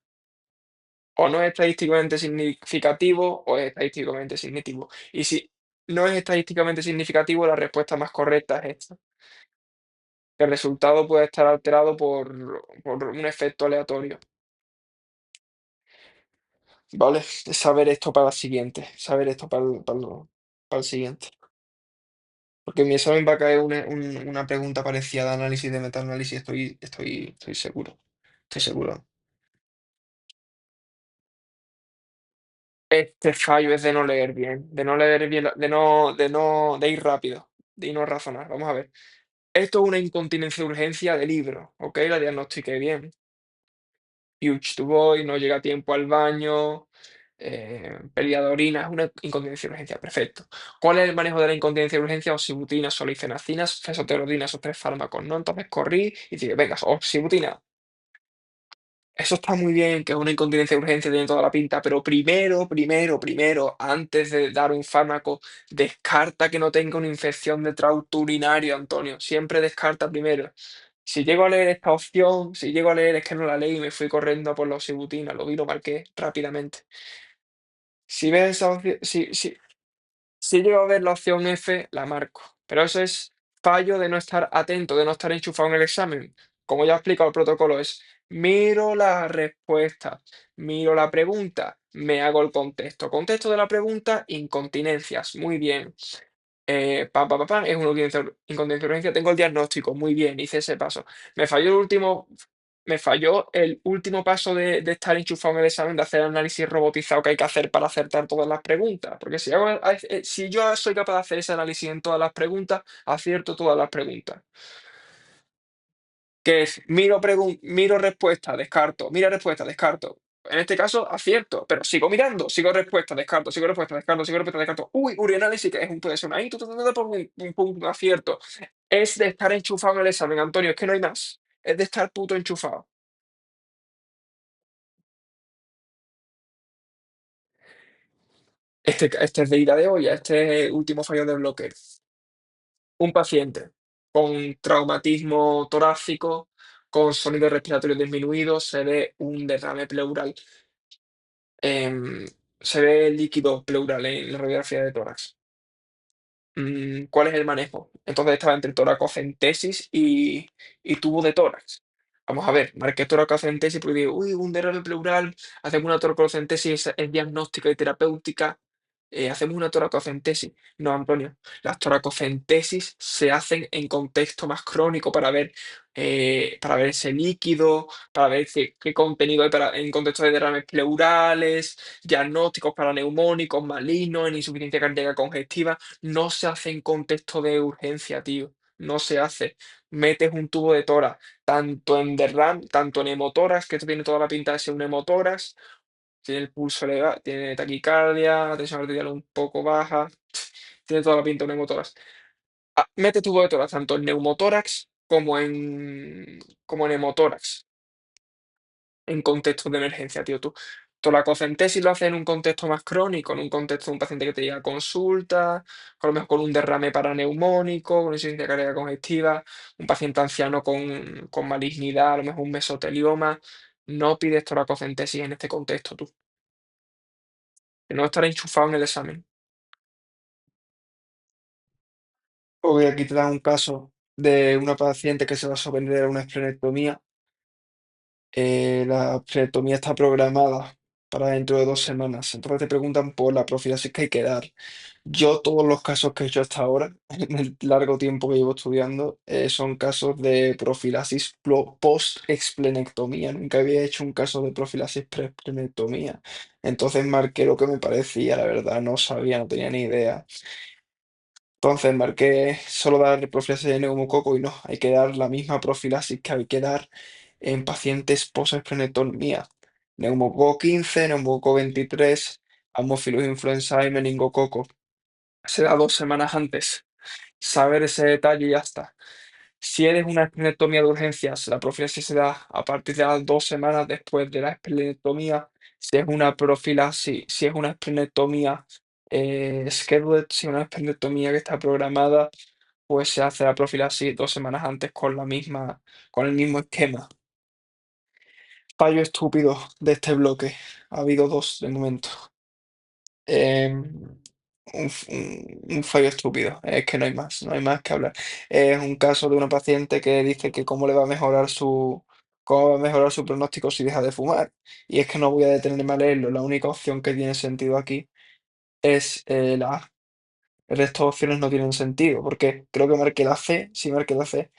O no es estadísticamente significativo o es estadísticamente significativo. Y si no es estadísticamente significativo, la respuesta más correcta es esta. Que el resultado puede estar alterado por un efecto aleatorio. ¿Vale? Saber esto para la siguiente. Saber esto para el siguiente. Porque en mi examen va a caer una pregunta parecida de análisis de metaanálisis, estoy seguro. Estoy seguro. Este fallo es de no leer bien, de no leer bien, de ir rápido, de no razonar. Vamos a ver. Esto es una incontinencia de urgencia de libro, ¿ok? La diagnostiqué bien. Huge to boy, no llega a tiempo al baño, pérdida de orina, es una incontinencia de urgencia, perfecto. ¿Cuál es el manejo de la incontinencia de urgencia? Oxibutina, solifenacinas, fesoterodina, esos tres fármacos, ¿no? Entonces corrí y dije, venga, oxibutina. Eso está muy bien, que es una incontinencia de urgencia, tiene toda la pinta, pero primero, antes de dar un fármaco, descarta que no tenga una infección de tracto urinario, Antonio. Siempre descarta primero. Si llego a leer esta opción, si llego a leer, es que no la leí y me fui corriendo a por la oxibutina, lo vi, lo marqué rápidamente. Si ves esa opción, si llego a ver la opción F, la marco. Pero eso es fallo de no estar atento, de no estar enchufado en el examen. Como ya he explicado el protocolo, es miro la respuesta, miro la pregunta, me hago el contexto. Contexto de la pregunta, incontinencias. Muy bien. Es una incontinencia de urgencia. Tengo el diagnóstico, muy bien, hice ese paso. Me falló el último paso de estar enchufado en el examen, de hacer el análisis robotizado que hay que hacer para acertar todas las preguntas. Porque si yo soy capaz de hacer ese análisis en todas las preguntas, acierto todas las preguntas. Que es miro respuesta, descarto, mira respuesta, descarto. En este caso, acierto, pero sigo mirando, sigo respuesta, descarto, sigo respuesta, descarto, sigo respuesta, descarto. Uy, urianálisis, que puede ser una I, un acierto. Es de estar enchufado en el examen, Antonio, es que no hay más. Es de estar puto enchufado. Este es de ida de olla, este es el último fallo de bloque. Un paciente con traumatismo torácico, con sonido respiratorio disminuido, se ve un derrame pleural. Em, Se ve líquido pleural en la radiografía de tórax. ¿Cuál es el manejo? Entonces estaba entre toracocentesis y tubo de tórax. Vamos a ver, marqué toracocentesis porque digo, uy, un derrame pleural, hacemos una toracocentesis, es diagnóstica y terapéutica, hacemos una toracocentesis. No, Antonio, las toracocentesis se hacen en contexto más crónico para ver ese líquido, para ver qué contenido hay en contexto de derrames pleurales, diagnósticos para neumónicos, malignos, en insuficiencia cardíaca congestiva. No se hace en contexto de urgencia, tío. no se hace. Metes un tubo de tórax, tanto en derram, tanto en hemotórax, que esto tiene toda la pinta de ser un hemotórax, tiene el pulso elevado, tiene taquicardia, la tensión arterial un poco baja, tiene toda la pinta de un hemotórax. Mete tubo de tórax tanto en neumotórax como en hemotórax, en contextos de emergencia, tío. Tú toracocentesis lo haces en un contexto más crónico, en un contexto de un paciente que te llega a consulta, a lo mejor con un derrame paraneumónico, con insuficiencia cardíaca congestiva, un paciente anciano con malignidad, a lo mejor un mesotelioma. No pides toracocentesis en este contexto, tú, que no estará enchufado en el examen. Ok, aquí te dan un caso de una paciente que se va a someter a una esplenectomía. La esplenectomía está programada para dentro de 2 semanas. Entonces te preguntan por la profilaxis que hay que dar. Yo todos los casos que he hecho hasta ahora, en el largo tiempo que llevo estudiando, son casos de profilaxis post-esplenectomía. Nunca había hecho un caso de profilaxis pre-esplenectomía. Entonces marqué lo que me parecía, la verdad, no sabía, no tenía ni idea. Entonces marqué solo dar profilaxis de neumococo y no, hay que dar la misma profilaxis que hay que dar en pacientes post-esplenectomía. Neumococo 15, neumococo 23, Haemophilus influenzae, meningococo. Se da 2 semanas antes. Saber ese detalle y ya está. Si eres una esplenectomía de urgencias, la profilaxis se da a partir de las 2 semanas después de la esplenectomía. Si es una esplenectomía scheduled, si es una esplenectomía que está programada, pues se hace la profilaxis 2 semanas antes con el mismo esquema. Fallo estúpido de este bloque. Ha habido dos de momento. Em, un fallo estúpido, es que no hay más, no hay más que hablar. Es un caso de una paciente que dice que cómo va a mejorar su pronóstico si deja de fumar. Y es que no voy a detenerme a leerlo, la única opción que tiene sentido aquí es la A. El resto de opciones no tienen sentido, porque creo que marqué la C, si marqué la C,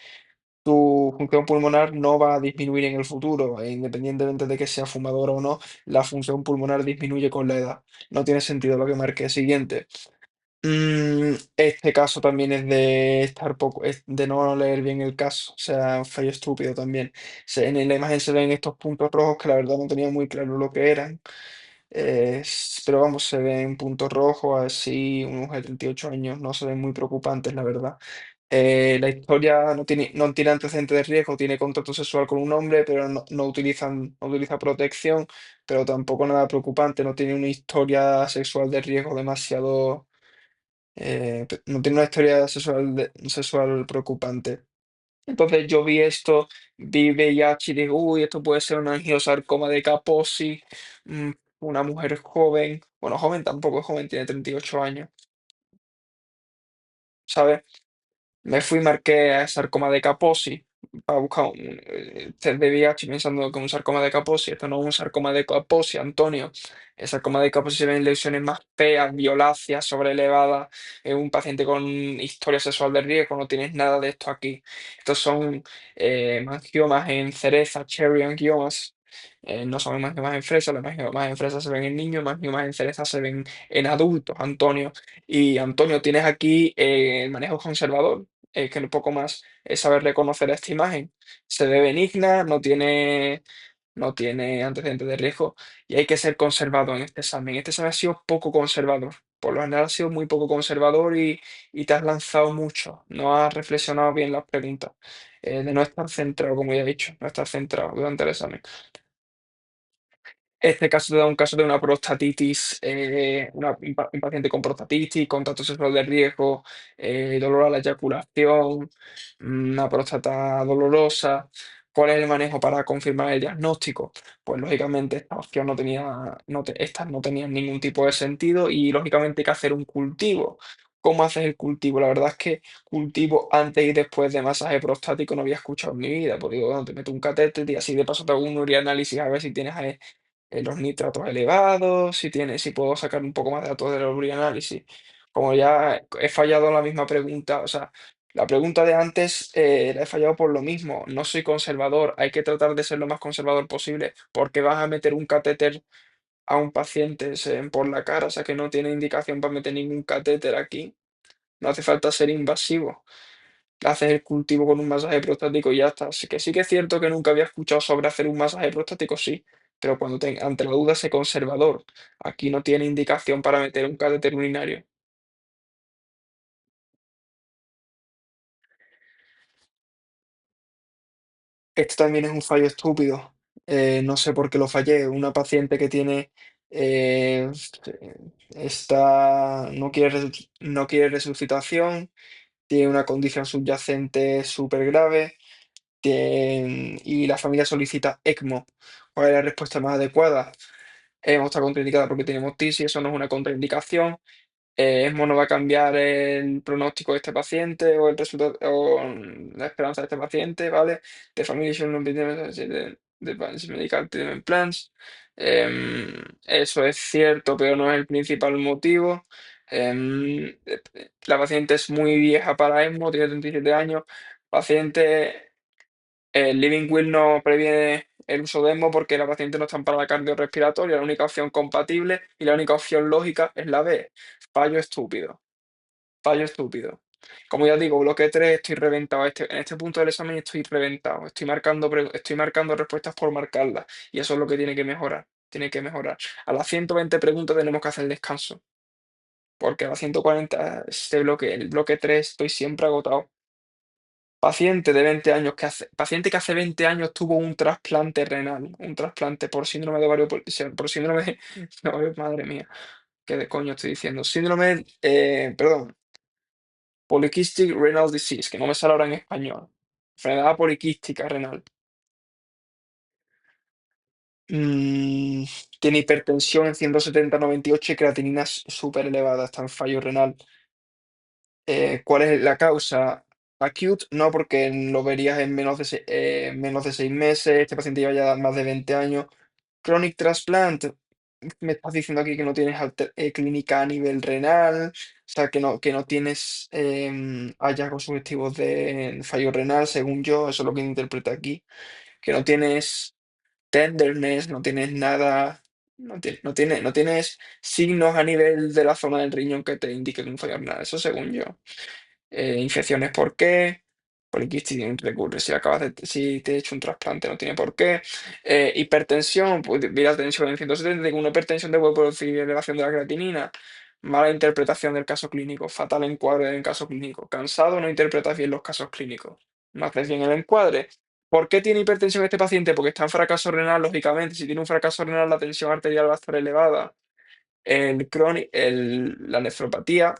tu función pulmonar no va a disminuir en el futuro, e independientemente de que sea fumador o no, la función pulmonar disminuye con la edad. No tiene sentido lo que marqué. Siguiente. Este caso también es de estar poco, es de no leer bien el caso, o sea, un fallo estúpido también. En la imagen se ven estos puntos rojos que la verdad no tenía muy claro lo que eran, pero vamos, se ven puntos rojos, así, una mujer de 38 años, no se ven muy preocupantes, la verdad. La historia no tiene antecedentes de riesgo, tiene contacto sexual con un hombre, pero no utiliza protección, pero tampoco nada preocupante, no tiene una historia sexual de riesgo demasiado no tiene una historia sexual preocupante. Entonces yo vi esto, vi VIH y digo, uy, esto puede ser un angiosarcoma de Kaposi, mm, una mujer joven, bueno, joven tampoco es joven, tiene 38 años, ¿sabes? Me fui y marqué a sarcoma de Kaposi para buscar un test de VIH pensando que un sarcoma de Kaposi. Esto no es un sarcoma de Kaposi, Antonio. El sarcoma de Kaposi se ven lesiones más feas, violáceas, sobrelevadas. Es un paciente con historia sexual de riesgo. No tienes nada de esto aquí. Estos son mangiomas en cereza, cherry angiomas. No son mangiomas en fresa. Los mangiomas en fresa se ven en niños, mangiomas en cereza se ven en adultos, Antonio. Y Antonio, tienes aquí el manejo conservador, que un poco más es saber reconocer esta imagen. Se ve benigna, no tiene antecedentes de riesgo y hay que ser conservador en este examen. Este examen ha sido poco conservador. Por lo general ha sido muy poco conservador y te has lanzado mucho. No has reflexionado bien las preguntas. De no estar centrado, como ya he dicho, no estar centrado durante el examen. Este caso te da un caso de una prostatitis, un paciente con prostatitis, contacto sexual de riesgo, dolor a la eyaculación, una próstata dolorosa. ¿Cuál es el manejo para confirmar el diagnóstico? Pues lógicamente esta opción estas no tenían ningún tipo de sentido y lógicamente hay que hacer un cultivo. ¿Cómo haces el cultivo? La verdad es que cultivo antes y después de masaje prostático no había escuchado en mi vida. Pues digo, bueno, te meto un catéter y así de paso te hago un urianálisis a ver si tienes los nitratos elevados, si puedo sacar un poco más de datos del urianálisis. Como ya he fallado en la misma pregunta, o sea, la pregunta de antes la he fallado por lo mismo. No soy conservador, hay que tratar de ser lo más conservador posible, porque vas a meter un catéter a un paciente por la cara, o sea que no tiene indicación para meter ningún catéter aquí. No hace falta ser invasivo. haces el cultivo con un masaje prostático y ya está. Así que sí que es cierto que nunca había escuchado sobre hacer un masaje prostático, sí, pero cuando ante la duda sé conservador. Aquí no tiene indicación para meter un catéter urinario. Esto también es un fallo estúpido. No sé por qué lo fallé. Una paciente que tiene eh, no quiere resucitación, tiene una condición subyacente súper grave. Y la familia solicita ECMO. ¿Cuál es la respuesta más adecuada? ECMO está contraindicada porque tiene hemoptisis, eso no es una contraindicación. ESMO no va a cambiar el pronóstico de este paciente o el resultado o la esperanza de este paciente, ¿vale? The family should not be demonstrated the advanced medical treatment plans. Eso es cierto, pero no es el principal motivo. La paciente es muy vieja para ESMO, tiene 37 años. Paciente el Living Will no previene el uso de ESMO porque la paciente no está en parada cardiorrespiratoria, la única opción compatible y la única opción lógica es la B. Fallo estúpido, fallo estúpido. Como ya digo, bloque 3 estoy reventado. En este punto del examen estoy reventado. Estoy marcando respuestas por marcarlas. Y eso es lo que tiene que mejorar. Tiene que mejorar. A las 120 preguntas tenemos que hacer el descanso. Porque a las 140 el bloque 3 estoy siempre agotado. Paciente que hace 20 años tuvo un trasplante renal, un trasplante por síndrome de ovario, por síndrome de, no, madre mía, ¿qué de coño estoy diciendo? Síndrome, perdón, Polycystic Renal Disease, que no me sale ahora en español. Enfermedad poliquística renal. Mm, tiene hipertensión en 170/98 y creatinina súper elevada, está en fallo renal. ¿Cuál es la causa? Acute, no, porque lo verías en menos de 6 meses. Este paciente lleva ya más de 20 años. Chronic transplant, me estás diciendo aquí que no tienes clínica a nivel renal, o sea, que no tienes hallazgos sugestivos de fallo renal, según yo, eso es lo que interpreta aquí. Que no tienes tenderness, no tienes nada, no tienes signos a nivel de la zona del riñón que te indiquen un fallo renal, eso según yo. Infecciones, ¿por qué? Poliquístico recurre si te he hecho un trasplante, no tiene por qué. Hipertensión, pues vi la tensión en 170, tengo una hipertensión debe producir elevación de la creatinina. Mala interpretación del caso clínico, fatal encuadre del caso clínico. Cansado, no interpretas bien los casos clínicos. No haces bien el encuadre. ¿Por qué tiene hipertensión este paciente? Porque está en fracaso renal, lógicamente. Si tiene un fracaso renal, la tensión arterial va a estar elevada. La nefropatía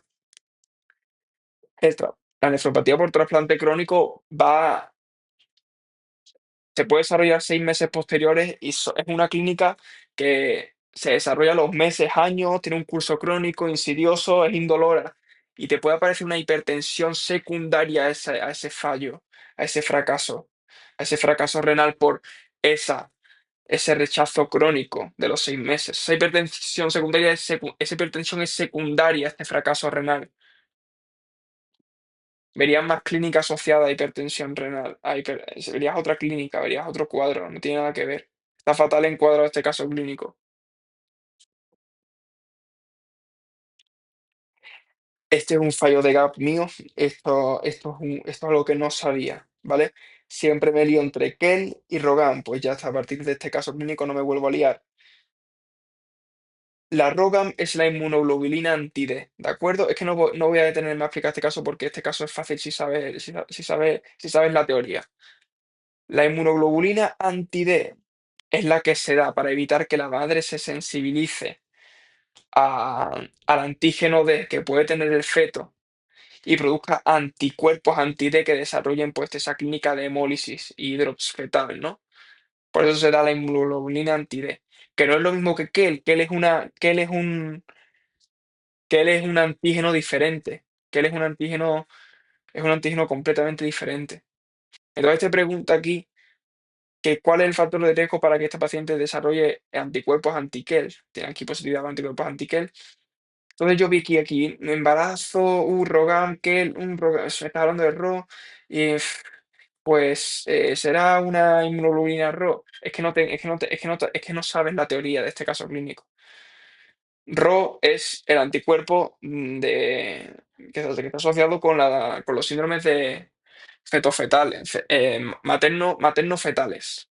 la nefropatía por trasplante crónico se puede desarrollar 6 meses posteriores y es una clínica que se desarrolla a los meses, años, tiene un curso crónico, insidioso, es indolora y te puede aparecer una hipertensión secundaria a ese fallo, a ese fracaso renal por esa, ese rechazo crónico de los 6 meses. Esa hipertensión es secundaria a este fracaso renal. Verías más clínica asociada a hipertensión renal. Verías otra clínica, verías otro cuadro, no tiene nada que ver. Está fatal en cuadro este caso clínico. Este es un fallo de gap mío. Esto es algo que no sabía, ¿vale? Siempre me lío entre Kell y Rogan. Pues ya hasta a partir de este caso clínico no me vuelvo a liar. La Rogan es la inmunoglobulina anti-D, ¿de acuerdo? Es que no voy a detenerme a explicar este caso porque este caso es fácil si sabes la teoría. La inmunoglobulina anti-D es la que se da para evitar que la madre se sensibilice al antígeno D que puede tener el feto y produzca anticuerpos anti-D que desarrollen pues esa clínica de hemólisis y hidroxfetal, ¿no? Por eso se da la inmunoglobulina anti-D, que no es lo mismo que Kell. Kell es un antígeno diferente. Kell es un antígeno completamente diferente. Entonces te pregunta aquí que cuál es el factor de riesgo para que este paciente desarrolle anticuerpos anti-Kell. Tiene aquí positividad de anticuerpos anti-Kell. Entonces yo vi aquí, embarazo, Rogan, Kell, me está hablando de Ro, y pues será una inmunoglobulina Ro. Es que no sabes la teoría de este caso clínico. Ro es el anticuerpo que está asociado con los síndromes fetofetales, materno-fetales.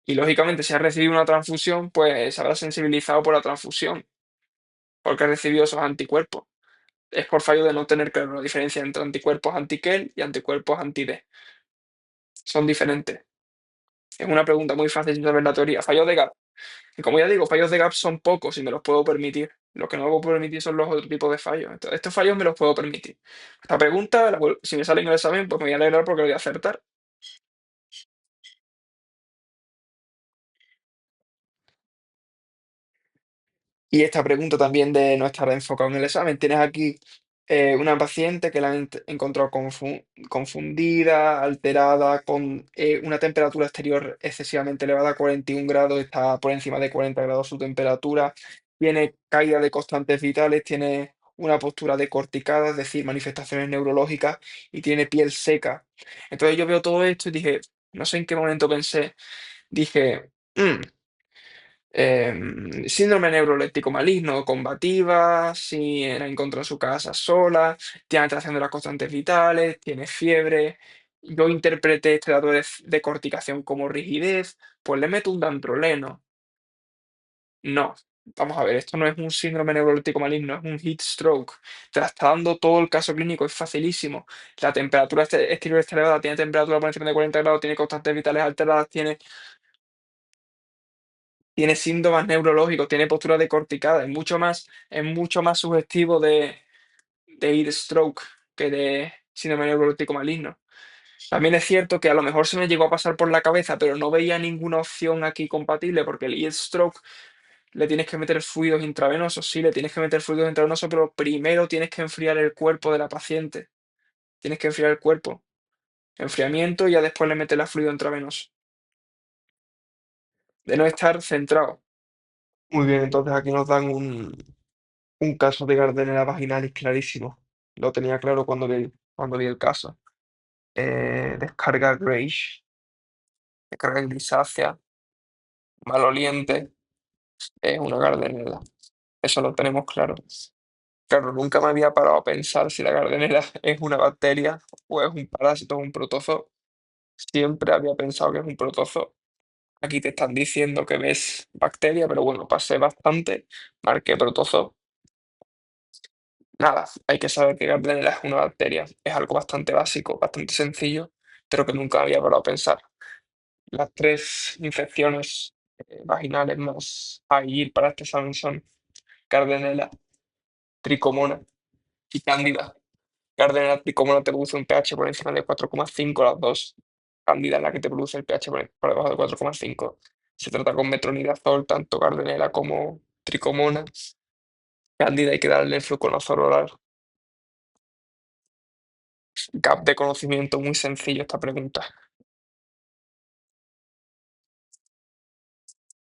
Y lógicamente, si has recibido una transfusión, pues se habrá sensibilizado por la transfusión, porque ha recibido esos anticuerpos. Es por fallo de no tener claro la diferencia entre anticuerpos anti-Kell y anticuerpos anti-D. Son diferentes. Es una pregunta muy fácil sin saber la teoría. Fallos de Gap. Y como ya digo, fallos de Gap son pocos y me los puedo permitir. Lo que no puedo permitir son los otros tipos de fallos. Entonces, estos fallos me los puedo permitir. Esta pregunta, si me sale en el examen, pues me voy a alegrar porque lo voy a acertar. Y esta pregunta también de no estar enfocado en el examen. Tienes aquí una paciente que la han encontrado confundida, alterada, con una temperatura exterior excesivamente elevada, 41 grados, está por encima de 40 grados su temperatura, tiene caída de constantes vitales, tiene una postura decorticada, es decir, manifestaciones neurológicas, y tiene piel seca. Entonces yo veo todo esto y dije, no sé en qué momento pensé, dije, "Mm, síndrome neuroléptico maligno, combativa, si la encontró en su casa sola, tiene alteración de las constantes vitales, tiene fiebre". Yo interpreté este dato de corticación como rigidez, pues le meto un dantroleno. No, vamos a ver, esto no es un síndrome neuroléptico maligno, es un heat stroke. Te la está dando todo el caso clínico, es facilísimo. La temperatura exterior está elevada, tiene temperatura por encima de 40 grados, tiene constantes vitales alteradas, tiene síntomas neurológicos, tiene postura decorticada, es mucho más sugestivo de heat stroke que de síndrome neuroléptico maligno. También es cierto que a lo mejor se me llegó a pasar por la cabeza, pero no veía ninguna opción aquí compatible, porque el heat stroke le tienes que meter fluidos intravenosos, sí, le tienes que meter fluidos intravenosos, pero primero tienes que enfriar el cuerpo de la paciente. Tienes que enfriar el cuerpo. Enfriamiento y ya después le metes la fluido intravenoso. De no estar centrado. Muy bien, entonces aquí nos dan un caso de Gardnerella vaginalis clarísimo. Lo tenía claro cuando vi el caso. Descarga Grace, descarga grisácea, maloliente, es una Gardnerella. Eso lo tenemos claro. Claro, nunca me había parado a pensar si la Gardnerella es una bacteria o es un parásito o un protozoo. Siempre había pensado que es un protozoo. Aquí te están diciendo que ves bacteria, pero bueno, pasé bastante, marqué protozoo. Nada, hay que saber que Gardnerella es una bacteria. Es algo bastante básico, bastante sencillo, pero que nunca había parado a pensar. Las tres infecciones vaginales más a ir para este examen son Gardnerella, Tricomona y Cándida. Gardnerella tricomona te produce un pH por encima de 4,5 las dos. Cándida es la que te produce el pH por debajo de 4,5. Se trata con metronidazol, tanto Gardnerella como tricomona. Cándida hay que darle el fluconazol oral. Gap de conocimiento muy sencillo esta pregunta.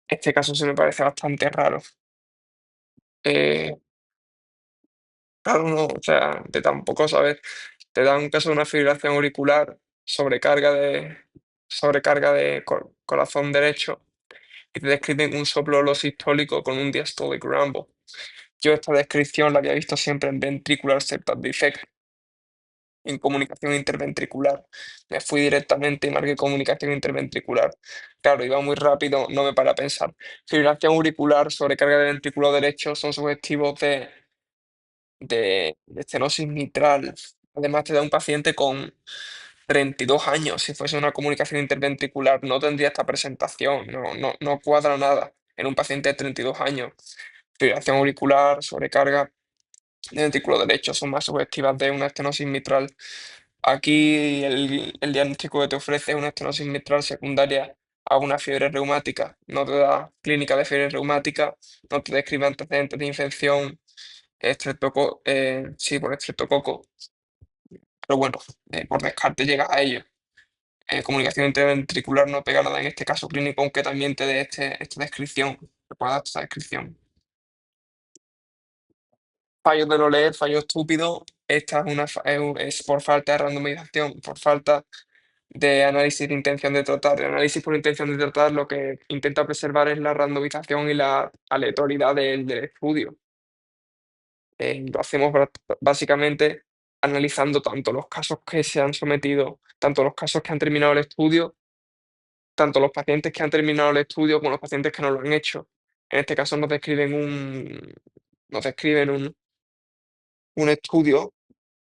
Este caso se me parece bastante raro. Eh, Raro no, o sea, de tampoco saber. Te dan un caso de una fibrilación auricular, sobrecarga de corazón derecho, y te describen un soplo sistólico con un diastolic rumble. Yo esta descripción la había visto siempre en ventricular septal defect, en comunicación interventricular. Me fui directamente y marqué comunicación interventricular. Claro, iba muy rápido, no me paré a pensar. Fibrilación auricular, sobrecarga de ventrículo derecho son sugestivos de estenosis mitral. Además, te da un paciente con 32 años. Si fuese una comunicación interventricular, no tendría esta presentación. No, no, no cuadra nada en un paciente de 32 años. Fibrilación auricular, sobrecarga de ventrículo derecho son más sugestivas de una estenosis mitral. Aquí el diagnóstico que te ofrece es una estenosis mitral secundaria a una fiebre reumática. No te da clínica de fiebre reumática, no te describe antecedentes de infección, sí, por estreptococo. Pero bueno, por descarte llegas a ello. Comunicación interventricular no pega nada en este caso clínico, aunque también te dé esta descripción, te pueda dar esta descripción. Fallos de no leer, fallo estúpido. Esta es por falta de randomización, por falta de análisis de intención de tratar. El análisis por intención de tratar lo que intenta preservar es la randomización y la aleatoriedad del estudio. Lo hacemos básicamente analizando tanto los casos que se han sometido, tanto los casos que han terminado el estudio, tanto los pacientes que han terminado el estudio como los pacientes que no lo han hecho. En este caso nos describen un estudio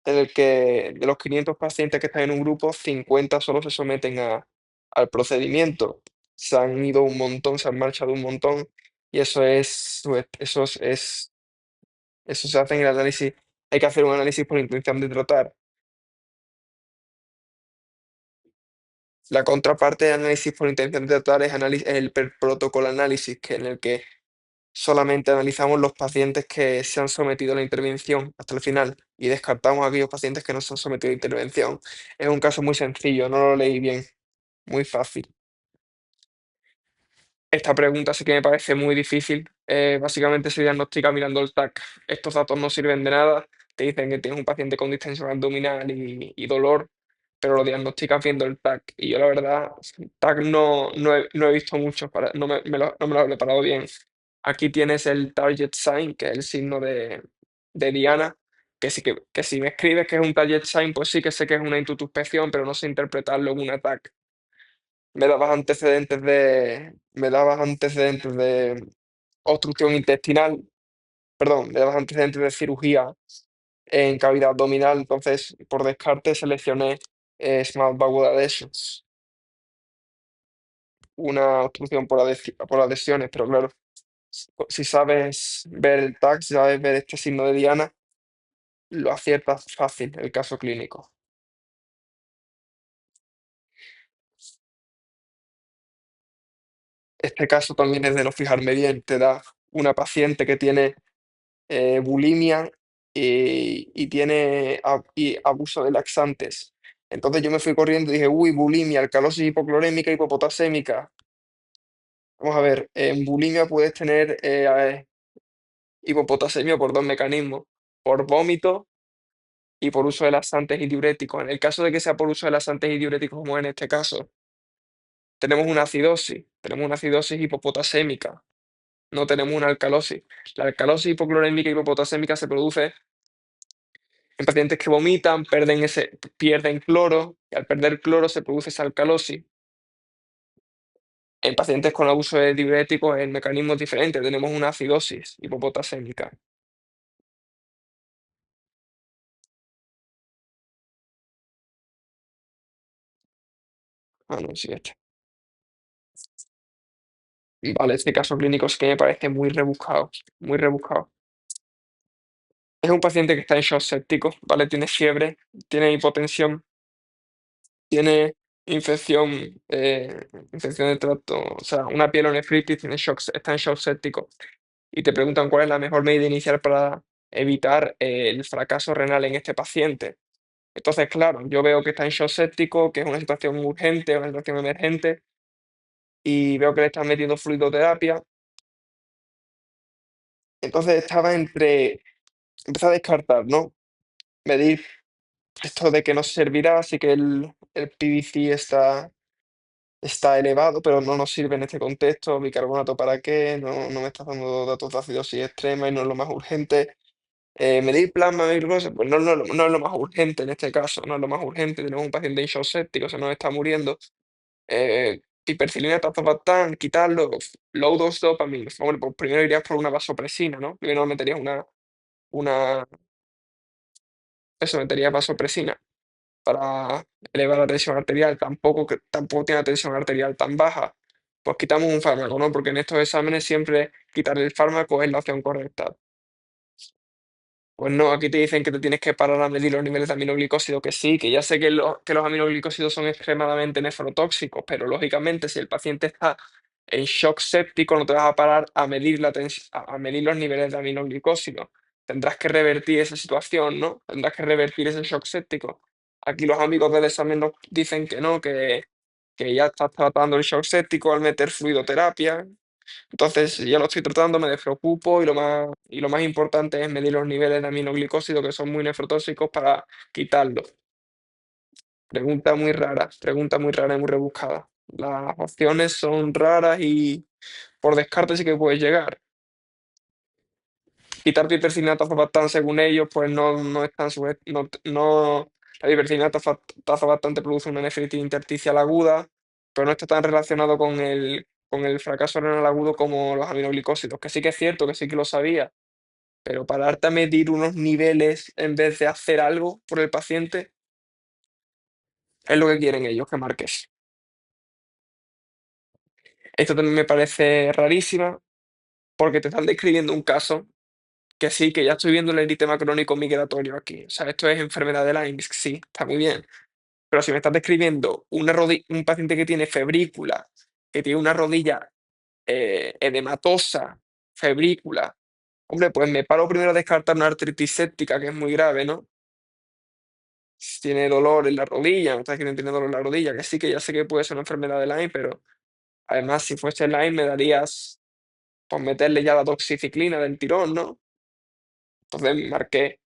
en el que de los 500 pacientes que están en un grupo, 50 solo se someten al procedimiento. Se han ido un montón, se han marchado un montón y eso se hace en el análisis. Hay que hacer un análisis por intención de tratar. La contraparte de análisis por intención de tratar es protocolo análisis, que en el que solamente analizamos los pacientes que se han sometido a la intervención hasta el final y descartamos a aquellos pacientes que no se han sometido a intervención. Es un caso muy sencillo, no lo leí bien, muy fácil. Esta pregunta sí que me parece muy difícil. Básicamente se diagnostica mirando el TAC. Estos datos no sirven de nada. Te dicen que tienes un paciente con distensión abdominal y dolor, pero lo diagnosticas viendo el TAC. Y yo, la verdad, TAC no he visto muchos, no me lo he preparado bien. Aquí tienes el target sign, que es el signo de Diana, que si me escribes que es un target sign, pues sí que sé que es una intutuspección, pero no sé interpretarlo en un TAC. Me dabas antecedentes de obstrucción intestinal, perdón, me dabas antecedentes de cirugía en cavidad abdominal, entonces por descarte seleccioné Small Bowel Adhesions, una obstrucción por adhesiones, pero claro, si sabes ver el tag, si sabes ver este signo de Diana, lo aciertas fácil el caso clínico. Este caso también es de no fijarme bien, te da una paciente que tiene bulimia y tiene y abuso de laxantes. Entonces yo me fui corriendo y dije, uy, bulimia, alcalosis hipoclorémica, hipopotasémica. Vamos a ver, en bulimia puedes tener hipopotasemia por dos mecanismos, por vómito y por uso de laxantes y diuréticos. En el caso de que sea por uso de laxantes y diuréticos, como en este caso, tenemos una acidosis hipopotasémica, no tenemos una alcalosis. La alcalosis hipoclorémica y hipopotasémica se produce en pacientes que vomitan, pierden cloro, y al perder cloro se produce esa alcalosis. En pacientes con abuso de diuréticos el mecanismo es diferente, tenemos una acidosis hipopotasémica. Ah, no, sí, este. Vale, este caso clínico es que me parece muy rebuscado, muy rebuscado. Es un paciente que está en shock séptico, ¿vale? Tiene fiebre, tiene hipotensión, tiene infección, infección de tracto, o sea, una pielonefritis, está en shock séptico. Y te preguntan cuál es la mejor medida inicial para evitar el fracaso renal en este paciente. Entonces, claro, yo veo que está en shock séptico, que es una situación urgente, una situación emergente, y veo que le están metiendo fluidoterapia. Entonces empecé a descartar, ¿no? Medir esto de que no servirá, así que el PVC está elevado, pero no nos sirve en este contexto. Bicarbonato, ¿para qué? No me está dando datos de acidosis extrema y no es lo más urgente. Medir plasma, medir glucosa, pues no es lo más urgente en este caso, no es lo más urgente. Tenemos un paciente en shock séptico, se nos está muriendo. Pipercilina, tazobactam, quitarlo. Low dose dopamine. Hombre, pues primero irías por una vasopresina, ¿no? Primero meterías una, meterías vasopresina para elevar la tensión arterial. Tampoco tiene la tensión arterial tan baja. Pues quitamos un fármaco, ¿no? Porque en estos exámenes siempre quitar el fármaco es la opción correcta. Pues no, aquí te dicen que te tienes que parar a medir los niveles de aminoglicósido, que sí, que ya sé que los aminoglicósidos son extremadamente nefrotóxicos, pero lógicamente si el paciente está en shock séptico no te vas a parar a medir, a medir los niveles de aminoglicósido. Tendrás que revertir esa situación, ¿no? Tendrás que revertir ese shock séptico. Aquí los amigos del examen nos dicen que no, que ya estás tratando el shock séptico al meter fluidoterapia, entonces, si ya lo estoy tratando, me despreocupo y lo más importante es medir los niveles de aminoglicósido que son muy nefrotóxicos para quitarlos. Pregunta muy rara y muy rebuscada. Las opciones son raras y por descarte sí que puedes llegar. Quitar hipercineata azobactán, según ellos, pues no están no, la hipercineata azobactán te produce una nefritis intersticial aguda, pero no está tan relacionado con el fracaso renal agudo como los aminoglicósidos, que sí que es cierto, que sí que lo sabía, pero pararte a medir unos niveles en vez de hacer algo por el paciente, es lo que quieren ellos que marques. Esto también me parece rarísima, porque te están describiendo un caso que sí, que ya estoy viendo el eritema crónico migratorio aquí. O sea, esto es enfermedad de Lyme, sí, está muy bien. Pero si me estás describiendo un paciente que tiene febrícula, que tiene una rodilla edematosa, febrícula, hombre, pues me paro primero a descartar una artritis séptica, que es muy grave, ¿no? Si tiene dolor en la rodilla, me estás diciendo que tiene dolor en la rodilla, que sí, que ya sé que puede ser una enfermedad de Lyme, pero además, si fuese Lyme, me darías, pues meterle ya la doxiciclina del tirón, ¿no? Entonces marqué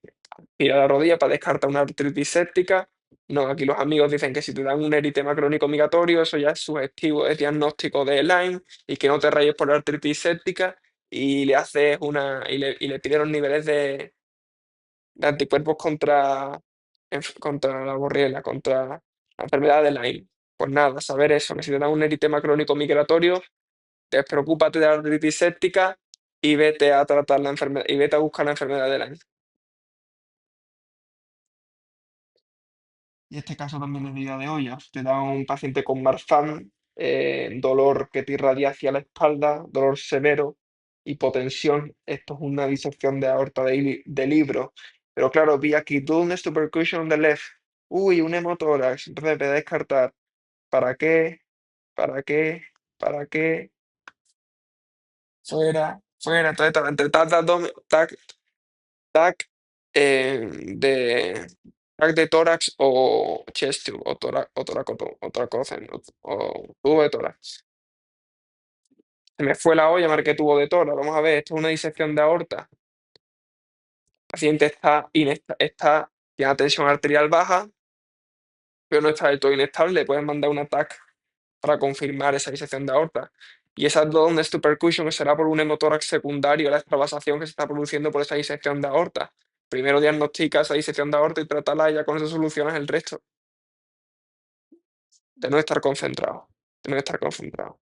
ir a la rodilla para descartar una artritis séptica. No, aquí los amigos dicen que si te dan un eritema crónico migratorio, eso ya es sugestivo, es diagnóstico de Lyme y que no te rayes por la artritis séptica y le haces y le piden los niveles de anticuerpos contra la borrelia, contra la enfermedad de Lyme. Pues nada, saber eso, que si te dan un eritema crónico migratorio, despreocúpate de la artritis séptica y vete a tratar la enfermedad y vete a buscar la enfermedad de Lyme. Y este caso también es de ida de olla. Te da un paciente con Marfan, dolor que te irradia hacia la espalda, dolor severo, hipotensión. Esto es una disección de aorta de libro. Pero claro, vi aquí dullness to percussion on the left. Uy, un hemotórax. Entonces voy a descartar. ¿Para qué? ¿Para qué? ¿Para qué? Fuera, fuera. Entonces, entre tac, tac, de TAC de tórax o chest tube o toracotomy o tubo de tórax. Se me fue la olla, marqué tubo de tórax. Vamos a ver, esto es una disección de aorta. El paciente tiene la tensión arterial baja, pero no está del todo inestable. Le pueden mandar un TAC para confirmar esa disección de aorta. Y esa dullness to percussion será por un hemotórax secundario a la extravasación que se está produciendo por esa disección de aorta. Primero diagnostica esa disección de aorta y trátala y ya con eso solucionas el resto. De no estar concentrado, de no estar concentrado.